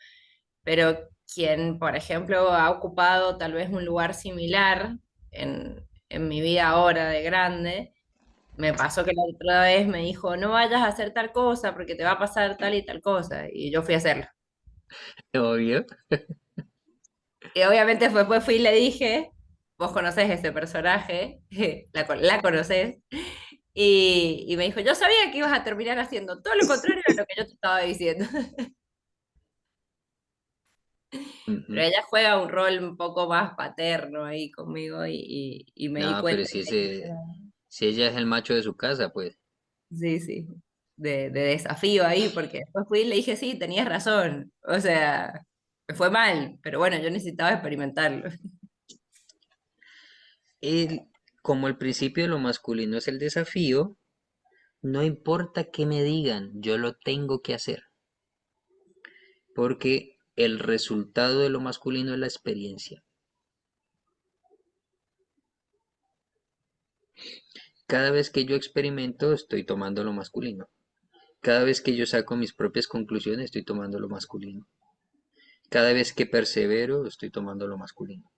Pero quien, por ejemplo, ha ocupado tal vez un lugar similar en mi vida ahora de grande, me pasó que la otra vez me dijo, no vayas a hacer tal cosa porque te va a pasar tal y tal cosa, y yo fui a hacerlo. Obvio. Y obviamente después fui y le dije, vos conocés ese personaje, la conocés, y me dijo, yo sabía que ibas a terminar haciendo todo lo contrario de lo que yo te estaba diciendo. Pero ella juega un rol un poco más paterno ahí conmigo y me di No, pero cuenta si que ese, si ella es el macho de su casa, pues. sí, sí, de desafío ahí, porque después fui y le dije, sí, tenías razón. O sea, me fue mal, pero bueno, yo necesitaba experimentarlo. El- Como el principio de lo masculino es el desafío, no importa qué me digan, yo lo tengo que hacer, porque el resultado de lo masculino es la experiencia. Cada vez que yo experimento, estoy tomando lo masculino. Cada vez que yo saco mis propias conclusiones, estoy tomando lo masculino. Cada vez que persevero, estoy tomando lo masculino.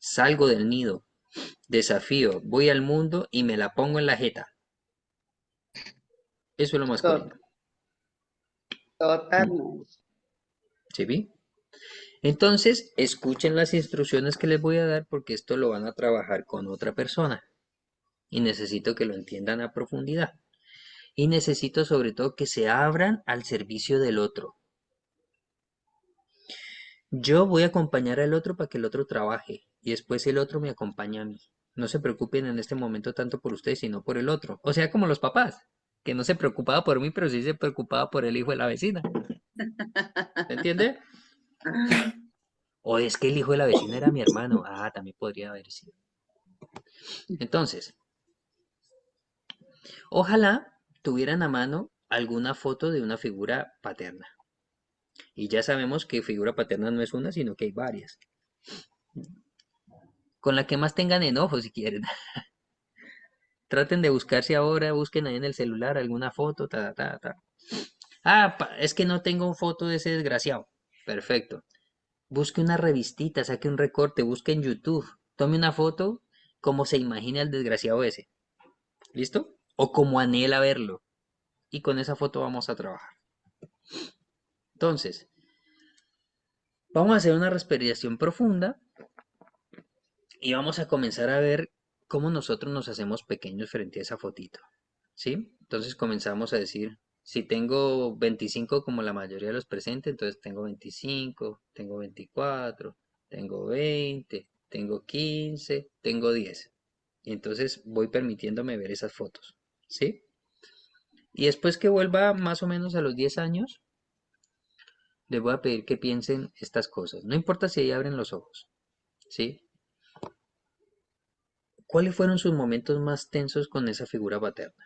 Salgo del nido, desafío, voy al mundo y me la pongo en la jeta. Eso es lo masculino. Totalmente. ¿Sí vi? Entonces, escuchen las instrucciones que les voy a dar porque esto lo van a trabajar con otra persona. Y necesito que lo entiendan a profundidad. Y necesito sobre todo que se abran al servicio del otro. Yo voy a acompañar al otro para que el otro trabaje y después el otro me acompaña a mí. No se preocupen en este momento tanto por ustedes, sino por el otro. O sea, como los papás, que no se preocupaba por mí, pero sí se preocupaba por el hijo de la vecina. ¿Se entiende? O es que el hijo de la vecina era mi hermano. Ah, también podría haber sido. Entonces, ojalá tuvieran a mano alguna foto de una figura paterna. Y ya sabemos que figura paterna no es una, sino que hay varias. Con la que más tengan enojo, si quieren. Traten de buscarse ahora, busquen ahí en el celular alguna foto, ta, ta, ta. Ah, es que no tengo foto de ese desgraciado. Perfecto. Busque una revistita, saque un recorte, busque en YouTube, tome una foto como se imagina el desgraciado ese. ¿Listo? O como anhela verlo. Y con esa foto vamos a trabajar. Entonces, vamos a hacer una respiración profunda y vamos a comenzar a ver cómo nosotros nos hacemos pequeños frente a esa fotito. ¿Sí? Entonces comenzamos a decir, si tengo 25 como la mayoría de los presentes, entonces tengo 25, tengo 24, tengo 20, tengo 15, tengo 10. Y entonces voy permitiéndome ver esas fotos. ¿Sí? Y después que vuelva más o menos a los 10 años, les voy a pedir que piensen estas cosas. No importa si ahí abren los ojos. ¿Sí? ¿Cuáles fueron sus momentos más tensos con esa figura paterna?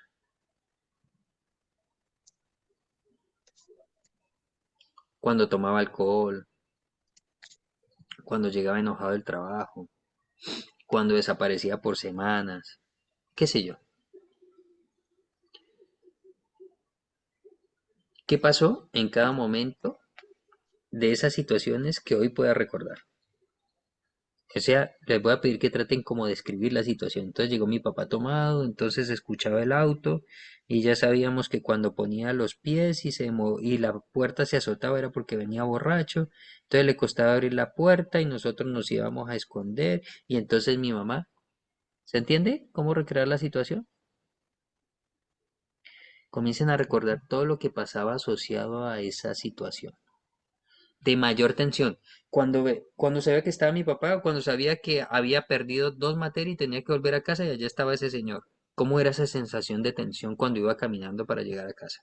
Cuando tomaba alcohol, cuando llegaba enojado del trabajo, cuando desaparecía por semanas, qué sé yo. ¿Qué pasó en cada momento de esas situaciones que hoy pueda recordar? O sea, les voy a pedir que traten como de escribir la situación. Entonces llegó mi papá tomado, entonces escuchaba el auto y ya sabíamos que cuando ponía los pies y la puerta se azotaba era porque venía borracho. Entonces le costaba abrir la puerta y nosotros nos íbamos a esconder y entonces mi mamá, ¿se entiende cómo recrear la situación? Comiencen a recordar todo lo que pasaba asociado a esa situación de mayor tensión. Cuando sabía que estaba mi papá, o cuando sabía que había perdido dos materias y tenía que volver a casa y allá estaba ese señor. ¿Cómo era esa sensación de tensión cuando iba caminando para llegar a casa?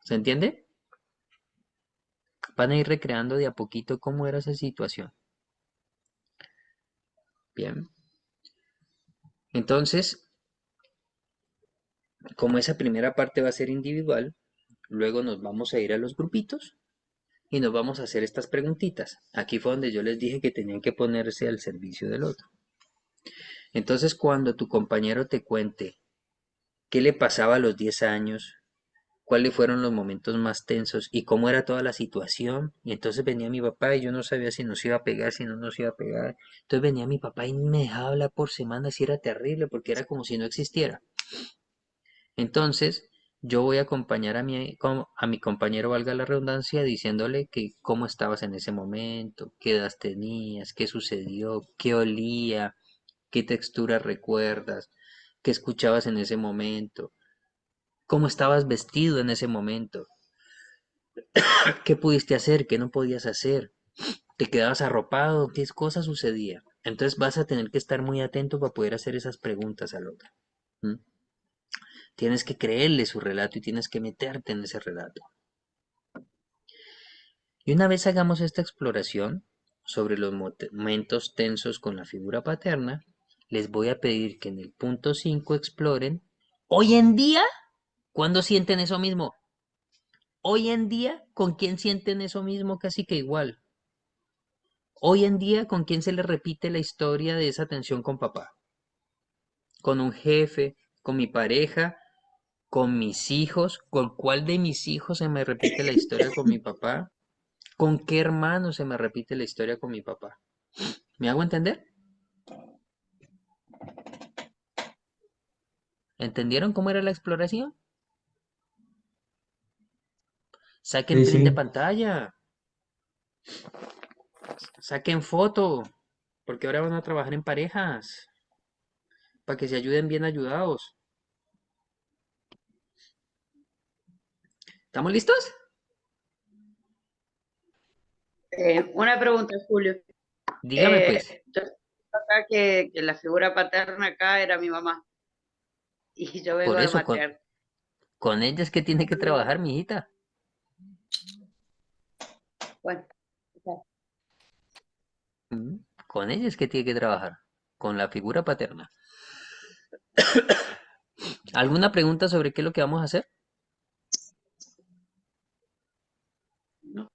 ¿Se entiende? Van a ir recreando de a poquito cómo era esa situación. Bien. Entonces, como esa primera parte va a ser individual, luego nos vamos a ir a los grupitos y nos vamos a hacer estas preguntitas. Aquí fue donde yo les dije que tenían que ponerse al servicio del otro. Entonces, cuando tu compañero te cuente qué le pasaba a los 10 años, cuáles fueron los momentos más tensos y cómo era toda la situación, y entonces venía mi papá y yo no sabía si nos iba a pegar, si no nos iba a pegar. Entonces venía mi papá y me dejaba hablar por semanas y era terrible porque era como si no existiera. Entonces, yo voy a acompañar a mi compañero, valga la redundancia, diciéndole que cómo estabas en ese momento, qué edad tenías, qué sucedió, qué olía, qué textura recuerdas, qué escuchabas en ese momento, cómo estabas vestido en ese momento. ¿Qué pudiste hacer? ¿Qué no podías hacer? ¿Te quedabas arropado? ¿Qué cosa sucedía? Entonces vas a tener que estar muy atento para poder hacer esas preguntas al otro. ¿M? Tienes que creerle su relato y tienes que meterte en ese relato. Y una vez hagamos esta exploración sobre los momentos tensos con la figura paterna, les voy a pedir que en el punto 5 exploren hoy en día, ¿cuándo sienten eso mismo? Hoy en día, ¿con quién sienten eso mismo casi que igual? Hoy en día, ¿con quién se le repite la historia de esa tensión con papá? ¿Con un jefe? ¿Con mi pareja? ¿Con mis hijos? ¿Con cuál de mis hijos se me repite la historia con mi papá? ¿Con qué hermano se me repite la historia con mi papá? ¿Me hago entender? ¿Entendieron cómo era la exploración? Saquen Sí, print de sí. pantalla, saquen foto, porque ahora van a trabajar en parejas, para que se ayuden bien ayudados. ¿Estamos listos? Una pregunta, Julio. Dígame pues. Yo sé acá que la figura paterna acá era mi mamá y yo vengo Por de eso, materna. con ella es que tiene que trabajar, mi hijita. Bueno, Con ella es que tiene que trabajar, con la figura paterna. ¿Alguna pregunta sobre qué es lo que vamos a hacer? no,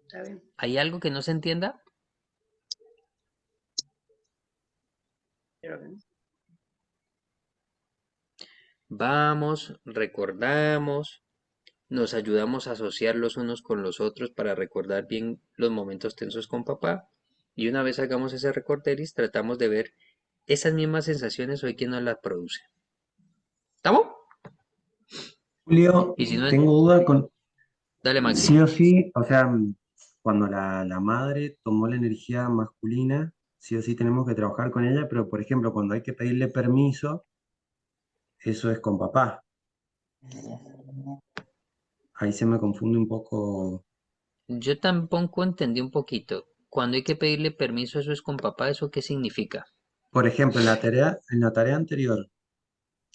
está bien. ¿Hay algo que no se entienda? Creo que no. Vamos, recordamos, nos ayudamos a asociar los unos con los otros para recordar bien los momentos tensos con papá. Y una vez hagamos ese recorderis, tratamos de ver esas mismas sensaciones hoy quién nos las produce. ¿Estamos? Julio, Y si no, tengo duda con dale, Maxi. sí o sí, o sea, cuando la madre tomó la energía masculina, sí o sí tenemos que trabajar con ella, pero por ejemplo, cuando hay que pedirle permiso, eso es con papá. Ahí se me confunde un poco. Yo tampoco entendí un poquito. Cuando hay que pedirle permiso, eso es con papá, ¿eso qué significa? Por ejemplo, en la tarea anterior,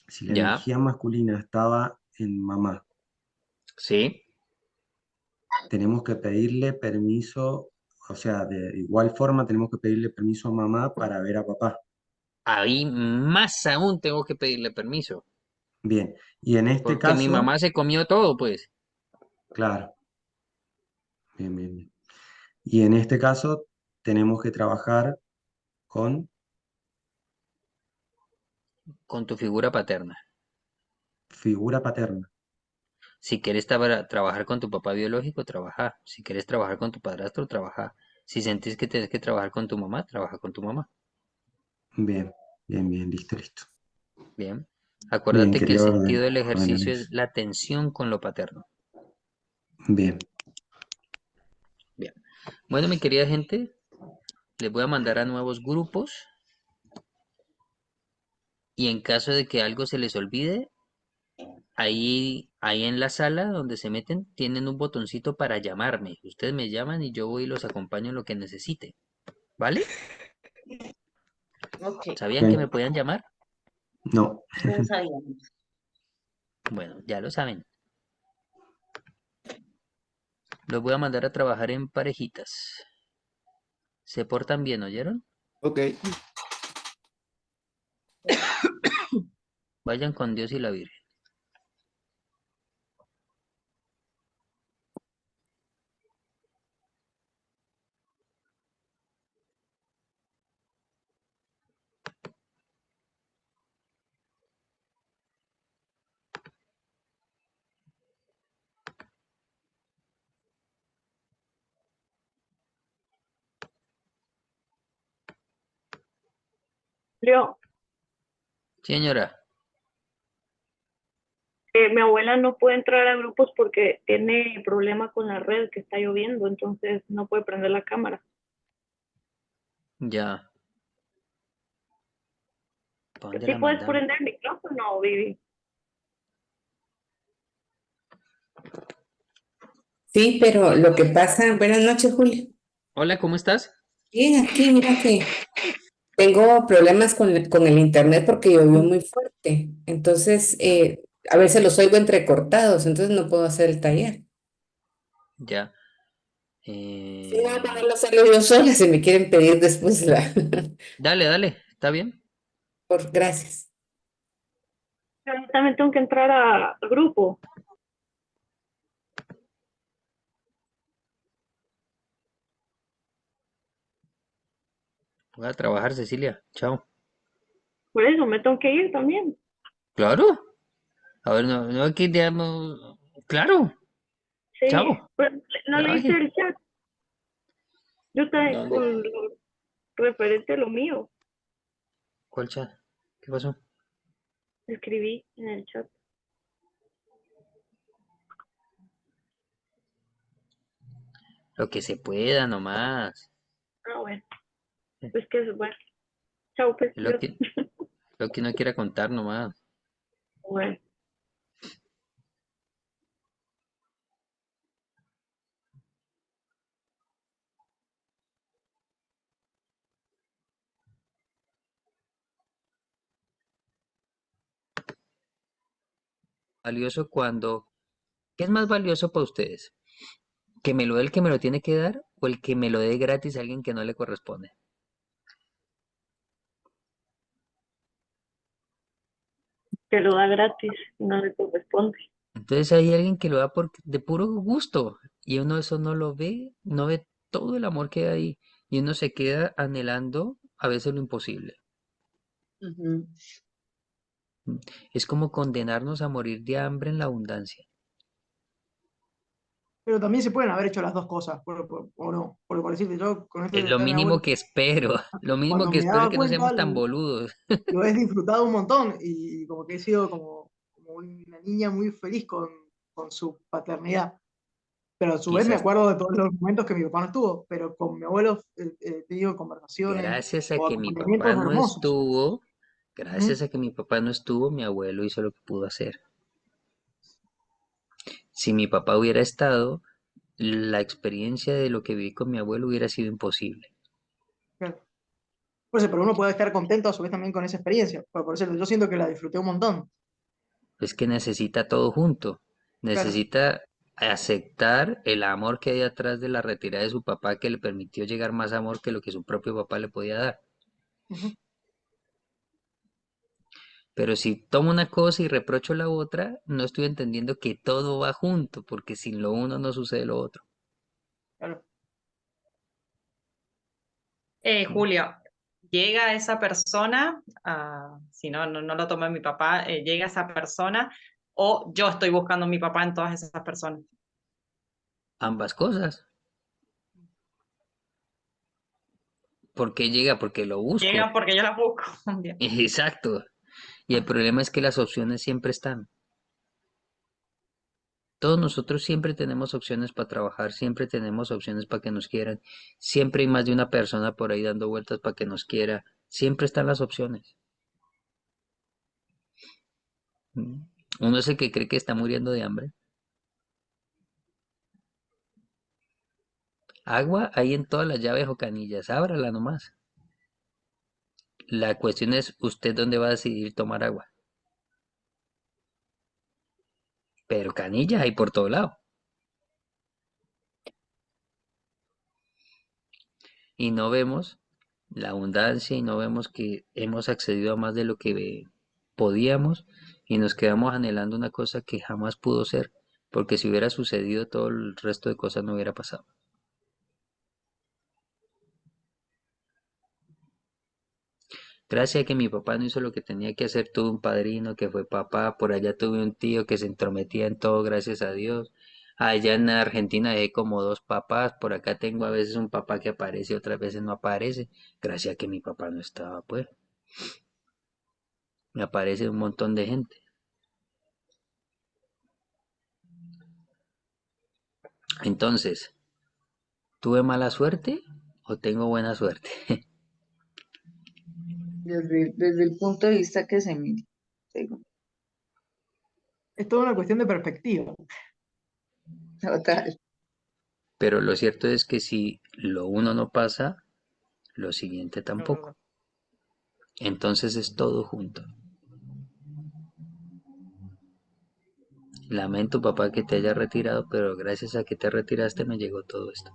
si la Ya, energía masculina estaba en mamá, sí. tenemos que pedirle permiso, o sea, de igual forma tenemos que pedirle permiso a mamá para ver a papá. Ahí más aún tengo que pedirle permiso, Bien, y en este porque mi caso, mamá se comió todo, pues. claro, bien, bien, bien. Y en este caso tenemos que trabajar con Con tu figura paterna. figura paterna. Si quieres trabajar con tu papá biológico, trabaja. Si quieres trabajar con tu padrastro, trabaja. Si sentís que tienes que trabajar con tu mamá, trabaja con tu mamá. Bien, bien, bien, listo, listo. Bien. Bien, Acuérdate que el quería sentido del ordenar ejercicio es eso. la tensión con lo paterno. Bien, Bien. Bueno, mi querida gente, les voy a mandar a nuevos grupos y en caso de que algo se les olvide, ahí en la sala donde se meten, tienen un botoncito para llamarme. Ustedes me llaman y yo voy y los acompaño en lo que necesite. ¿Vale? Ok, ¿Sabían que me ok. podían llamar? No, no sabíamos. Bueno, ya lo saben. Los voy a mandar a trabajar en parejitas. ¿Se portan bien, oyeron? Ok. Vayan con Dios y la Virgen. Leo, Señora, mi abuela no puede entrar a grupos porque tiene problema con la red que está lloviendo, entonces no puede prender la cámara. ya. ¿Para dónde ¿Sí la puedes mandamos? prender el micrófono, Vivi? Sí, pero lo que pasa, buenas noches, Julio. Hola, ¿cómo estás? Bien, aquí mira que tengo problemas con el internet porque llovió muy fuerte. Entonces, a veces los oigo entrecortados, entonces no puedo hacer el taller. Ya. Si no, voy a ponerlo a hacerlo yo sola, si me quieren pedir después la... Dale, dale, ¿está bien? Gracias. Yo también tengo que entrar al grupo. Voy a trabajar, Cecilia. Chao. Por eso me tengo que ir también. Claro. A ver, no, no aquí digamos. Claro. Sí, Chao. pero no leíste Trabaje. el chat. Yo también ¿Dónde? con lo referente a lo mío. ¿Cuál chat? ¿Qué pasó? Escribí en el chat. Lo que se pueda nomás. Ah, bueno. Pues que es bueno. Chao, pues. Es lo que no quiera contar nomás. Bueno. Valioso cuando. ¿Qué es más valioso para ustedes? ¿Que me lo dé el que me lo tiene que dar o el que me lo dé gratis a alguien que no le corresponde? Que lo da gratis y no le corresponde. Entonces hay alguien que lo da de puro gusto y uno eso no lo ve, no ve todo el amor que hay ahí y uno se queda anhelando a veces lo imposible. Ujú. Es como condenarnos a morir de hambre en la abundancia. Pero también se pueden haber hecho las dos cosas, o no. Porque por decirte, yo con esto Es de lo mi mínimo abuelo, que espero, lo mínimo cuando que me espero es daba que no cuenta, seamos tan boludos. lo he disfrutado un montón y como que he sido como una niña muy feliz con su paternidad. Pero a su vez me Quizás acuerdo de todos los momentos que mi papá no estuvo, pero con mi abuelo he tenido conversaciones gracias a o que mi papá acompañamientos no hermosos. estuvo, Ujú. gracias a que mi papá no estuvo, mi abuelo hizo lo que pudo hacer. Si mi papá hubiera estado, la experiencia de lo que viví con mi abuelo hubiera sido imposible. Claro. Por eso, pero uno puede estar contento a su vez también con esa experiencia. Por eso yo siento que la disfruté un montón. Es que necesita todo junto. Claro. Necesita aceptar el amor que hay atrás de la retirada de su papá que le permitió llegar más amor que lo que su propio papá le podía dar. Ujú. Pero si tomo una cosa y reprocho la otra, no estoy entendiendo que todo va junto, porque sin lo uno no sucede lo otro. Claro. Julio, llega esa persona, si no, no lo toma mi papá, llega esa persona o yo estoy buscando a mi papá en todas esas personas. Ambas cosas. ¿Por qué llega? Porque lo busco. Llega porque yo las busco. Bien. Exacto. Y el problema es que las opciones siempre están. Todos nosotros siempre tenemos opciones para trabajar, siempre tenemos opciones para que nos quieran, siempre hay más de una persona por ahí dando vueltas para que nos quiera, siempre están las opciones. Mm. Uno es el que cree que está muriendo de hambre. Agua hay en todas las llaves o canillas, ábrala nomás. La cuestión es usted dónde va a decidir tomar agua. Pero canillas hay por todo lado. Y no vemos la abundancia y no vemos que hemos accedido a más de lo que podíamos y nos quedamos anhelando una cosa que jamás pudo ser, porque si hubiera sucedido todo el resto de cosas no hubiera pasado. Gracias a que mi papá no hizo lo que tenía que hacer, tuve un padrino que fue papá, por allá tuve un tío que se entrometía en todo, gracias a Dios. Allá en Argentina dejé como dos papás, por acá tengo a veces un papá que aparece, otras veces no aparece, gracias a que mi papá no estaba, pues. Me aparece un montón de gente. Entonces, ¿tuve mala suerte o tengo buena suerte? Desde el punto de vista que se mire. Digo, Es toda una cuestión de perspectiva. total. Pero lo cierto es que si lo uno no pasa, lo siguiente Es tampoco. verdad. Entonces es todo junto. Lamento, papá, que te haya retirado, pero gracias a que te retiraste me llegó todo esto.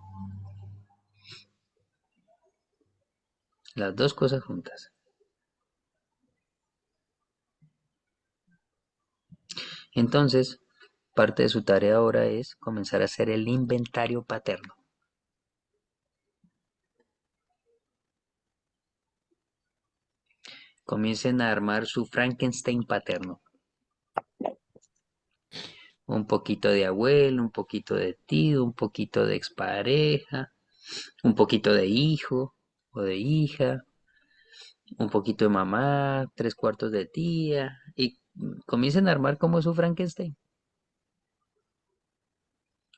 Las dos cosas juntas. Entonces, parte de su tarea ahora es comenzar a hacer el inventario paterno. Comiencen a armar su Frankenstein paterno. Un poquito de abuelo, un poquito de tío, un poquito de expareja, un poquito de hijo o de hija, un poquito de mamá, tres cuartos de tía, y comiencen a armar como su Frankenstein.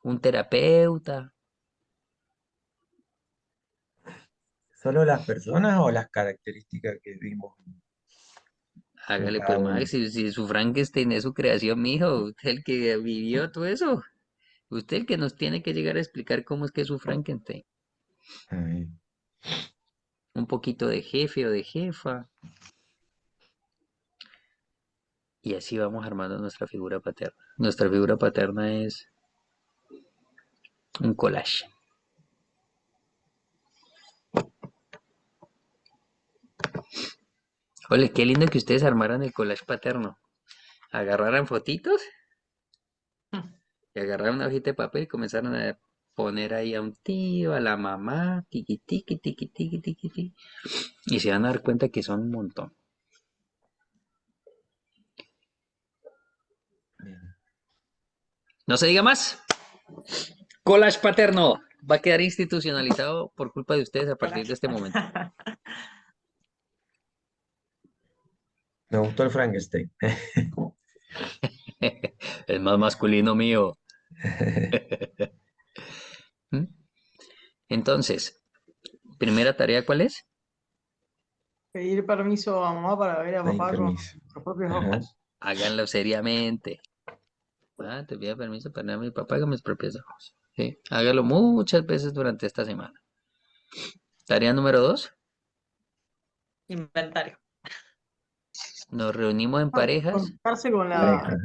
Un terapeuta. ¿Solo las personas o las características que vimos en Hágale cada pues, uno? Max, si su Frankenstein es su creación, mijo, usted el que vivió todo eso. Usted el que nos tiene que llegar a explicar cómo es que es su Frankenstein. Ay, Un poquito de jefe o de jefa. Y así vamos armando nuestra figura paterna. Nuestra figura paterna es un collage. Ole, qué lindo que ustedes armaran el collage paterno. Agarraran fotitos y agarraran una hojita de papel y comenzaron a poner ahí a un tío, a la mamá, tiqui tiqui tiqui tiqui tiqui tiqui. Y se van a dar cuenta que son un montón. bien. No se diga más. Collage paterno. Va a quedar institucionalizado por culpa de ustedes a partir de este momento. Me gustó el Frankenstein. El más masculino mío. ¿Mm? Entonces, primera tarea, ¿cuál es? Pedir permiso a mamá para ver a Pedir papá con permiso. los propios Ajá. ojos. Háganlo seriamente. Ah, te pido permiso para ir a mi papá con mis propios ojos. Sí, hágalo muchas veces durante esta semana. Tarea número 2. Inventario. Nos reunimos en parejas Conectarse con Pareja, la... ajá.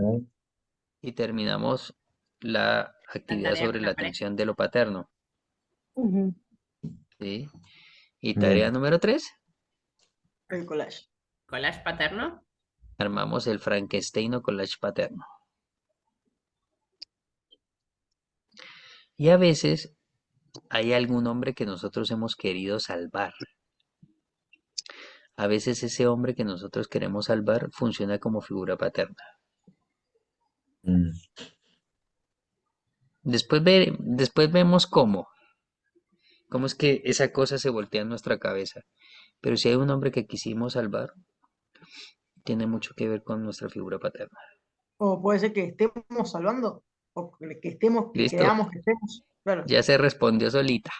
y terminamos la La actividad tarea sobre con la la pareja. atención de lo paterno. Ujú. ¿Sí? Y tarea Bien. número 3. el collage. Collage paterno. Armamos el Frankenstein o collage paterno. Y a veces hay algún hombre que nosotros hemos querido salvar. A veces ese hombre que nosotros queremos salvar funciona como figura paterna. Mm. Después vemos cómo es que esa cosa se voltea en nuestra cabeza. Pero si hay un hombre que quisimos salvar, tiene mucho que ver con nuestra figura paterna. O puede ser que estemos salvando, o que estemos, que ¿Listo? creamos que estemos. Claro. Ya se respondió solita.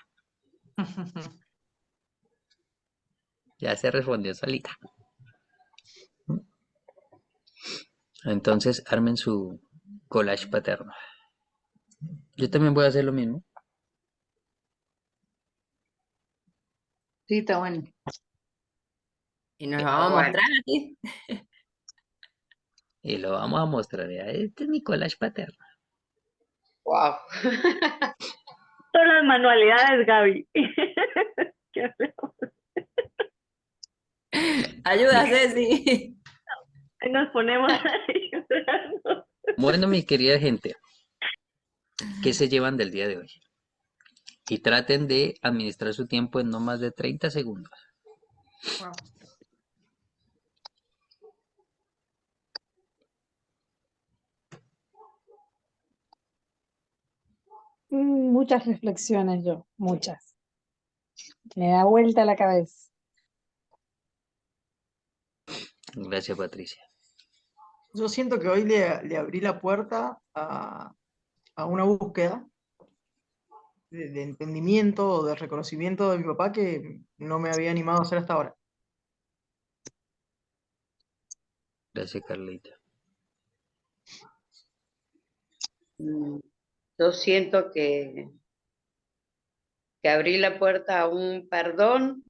Ya se respondió solita. Entonces armen su collage paterno. Yo también voy a hacer lo mismo. Sí, está bueno. Y nos lo Está vamos a bueno. mostrar aquí. Y lo vamos a mostrar. Ya, este es mi collage paterno. Wow. Son las manualidades, Gaby. ¿Qué hacemos? Ayuda, Ceci. Ahí nos ponemos ahí. Bueno, mi querida gente, ¿qué se llevan del día de hoy? Y traten de administrar su tiempo en no más de 30 segundos. Wow. Muchas reflexiones yo, muchas. Me da vuelta la cabeza. Gracias, Patricia. Yo siento que hoy le abrí la puerta a una búsqueda de entendimiento o de reconocimiento de mi papá que no me había animado a hacer hasta ahora. Gracias, Carlita. Yo siento que abrí la puerta a un perdón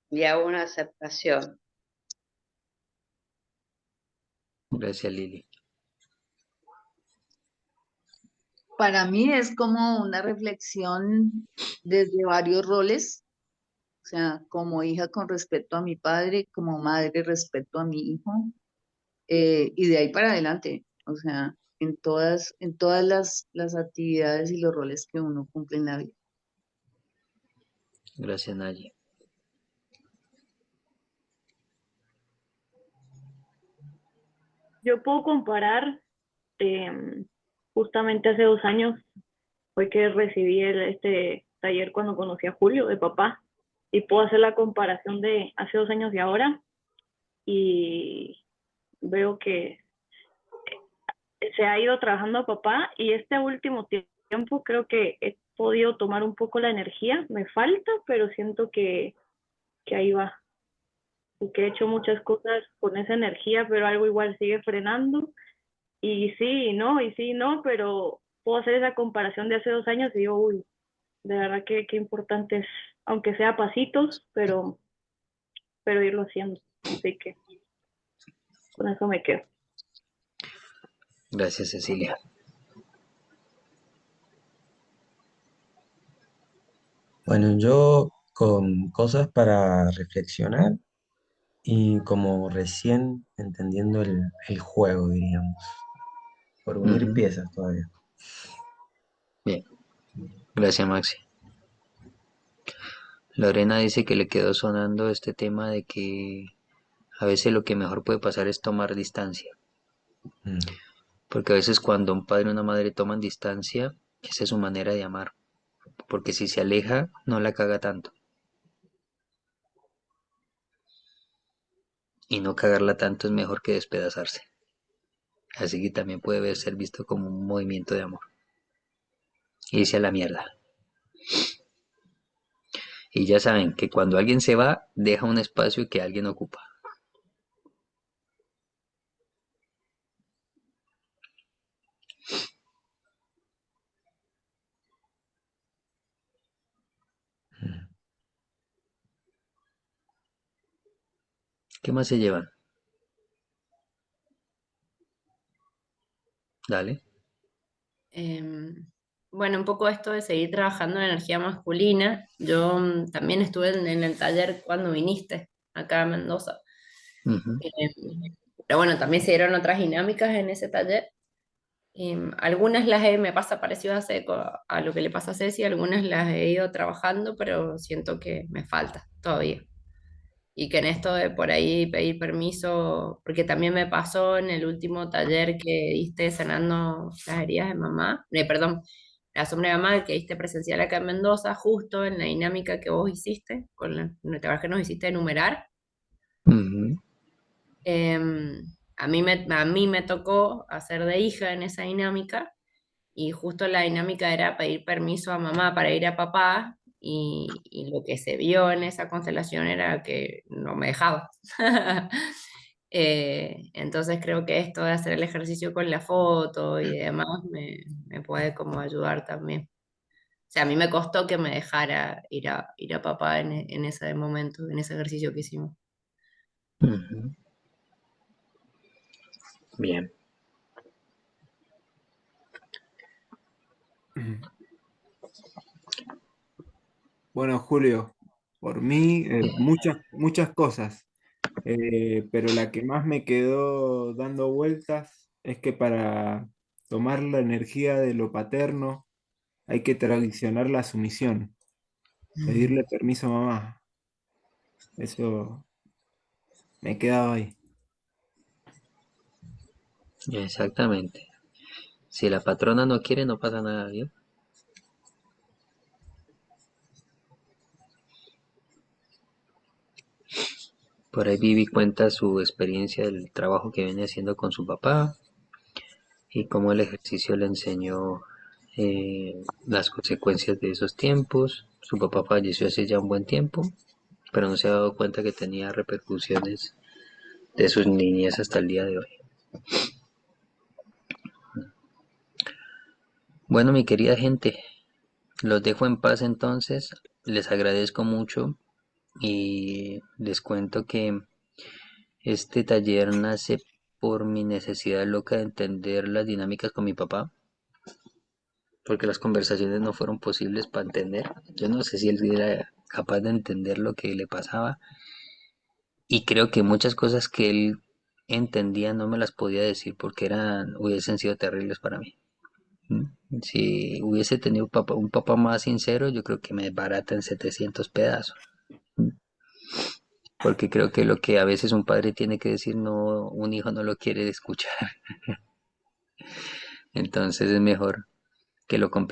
y a una aceptación. Gracias, Lili. Para mí es como una reflexión desde varios roles, o sea, como hija con respecto a mi padre, como madre respecto a mi hijo, y de ahí para adelante, o sea, en todas las actividades y los roles que uno cumple en la vida. Gracias, Naye. Yo puedo comparar, justamente hace 2 años fue que recibí este taller cuando conocí a Julio, de papá, y puedo hacer la comparación de hace 2 años y ahora, y veo que se ha ido trabajando a papá, y este último tiempo creo que he podido tomar un poco la energía, me falta, pero siento que ahí va, y que he hecho muchas cosas con esa energía, pero algo igual sigue frenando, y sí y no, pero puedo hacer esa comparación de hace 2 años y digo, uy, de verdad que qué importante es, aunque sea a pasitos, pero irlo haciendo. Así que con eso me quedo. Gracias, Cecilia. Bueno, yo con cosas para reflexionar y como recién entendiendo el juego, diríamos, por unir Ujú. piezas todavía. Bien, gracias, Maxi. Lorena dice que le quedó sonando este tema de que a veces lo que mejor puede pasar es tomar distancia. Mm. Porque a veces cuando un padre y una madre toman distancia, esa es su manera de amar. Porque si se aleja, no la caga tanto. Y no cagarla tanto es mejor que despedazarse. Así que también puede ser visto como un movimiento de amor. Irse a la mierda. Y ya saben que cuando alguien se va, deja un espacio que alguien ocupa. ¿Qué más se llevan? Dale. Bueno, un poco esto de seguir trabajando en energía masculina. Yo también estuve en el taller cuando viniste acá a Mendoza. Ujú. Pero bueno, también se dieron otras dinámicas en ese taller. Algunas me pasa parecido a lo que le pasa a Ceci, algunas las he ido trabajando, pero siento que me falta todavía. Y que en esto de por ahí pedir permiso, porque también me pasó en el último taller que diste sanando las heridas de mamá, perdón, la sombra de mamá que diste presencial acá en Mendoza, justo en la dinámica que vos hiciste, con el trabajo que nos hiciste enumerar. Ujú. A mí me tocó hacer de hija en esa dinámica y justo la dinámica era pedir permiso a mamá para ir a papá y lo que se vio en esa constelación era que no me dejaba. Entonces creo que esto de hacer el ejercicio con la foto y demás me puede como ayudar también. O sea, a mí me costó que me dejara ir a papá en ese momento, en ese ejercicio que hicimos. Ujú. Bien. Bueno, Julio, por mí muchas cosas, pero la que más me quedó dando vueltas es que para tomar la energía de lo paterno hay que tradicionar la sumisión, pedirle permiso a mamá. Eso me quedaba ahí. Exactamente. Si la patrona no quiere, no pasa nada, ¿vio? Por ahí Vivi cuenta su experiencia del trabajo que viene haciendo con su papá y cómo el ejercicio le enseñó las consecuencias de esos tiempos. Su papá falleció hace ya un buen tiempo, pero no se ha dado cuenta que tenía repercusiones de sus niñez hasta el día de hoy. Bueno, mi querida gente, los dejo en paz entonces. les agradezco mucho y les cuento que este taller nace por mi necesidad loca de entender las dinámicas con mi papá, porque las conversaciones no fueron posibles para entender. Yo no sé si él era capaz de entender lo que le pasaba y creo que muchas cosas que él entendía no me las podía decir porque hubiesen sido terribles para mí. Si hubiese tenido un papá más sincero, yo creo que me desbarata en 700 pedazos. Porque creo que lo que a veces un padre tiene que decir, no, un hijo no lo quiere escuchar. Entonces es mejor que lo complete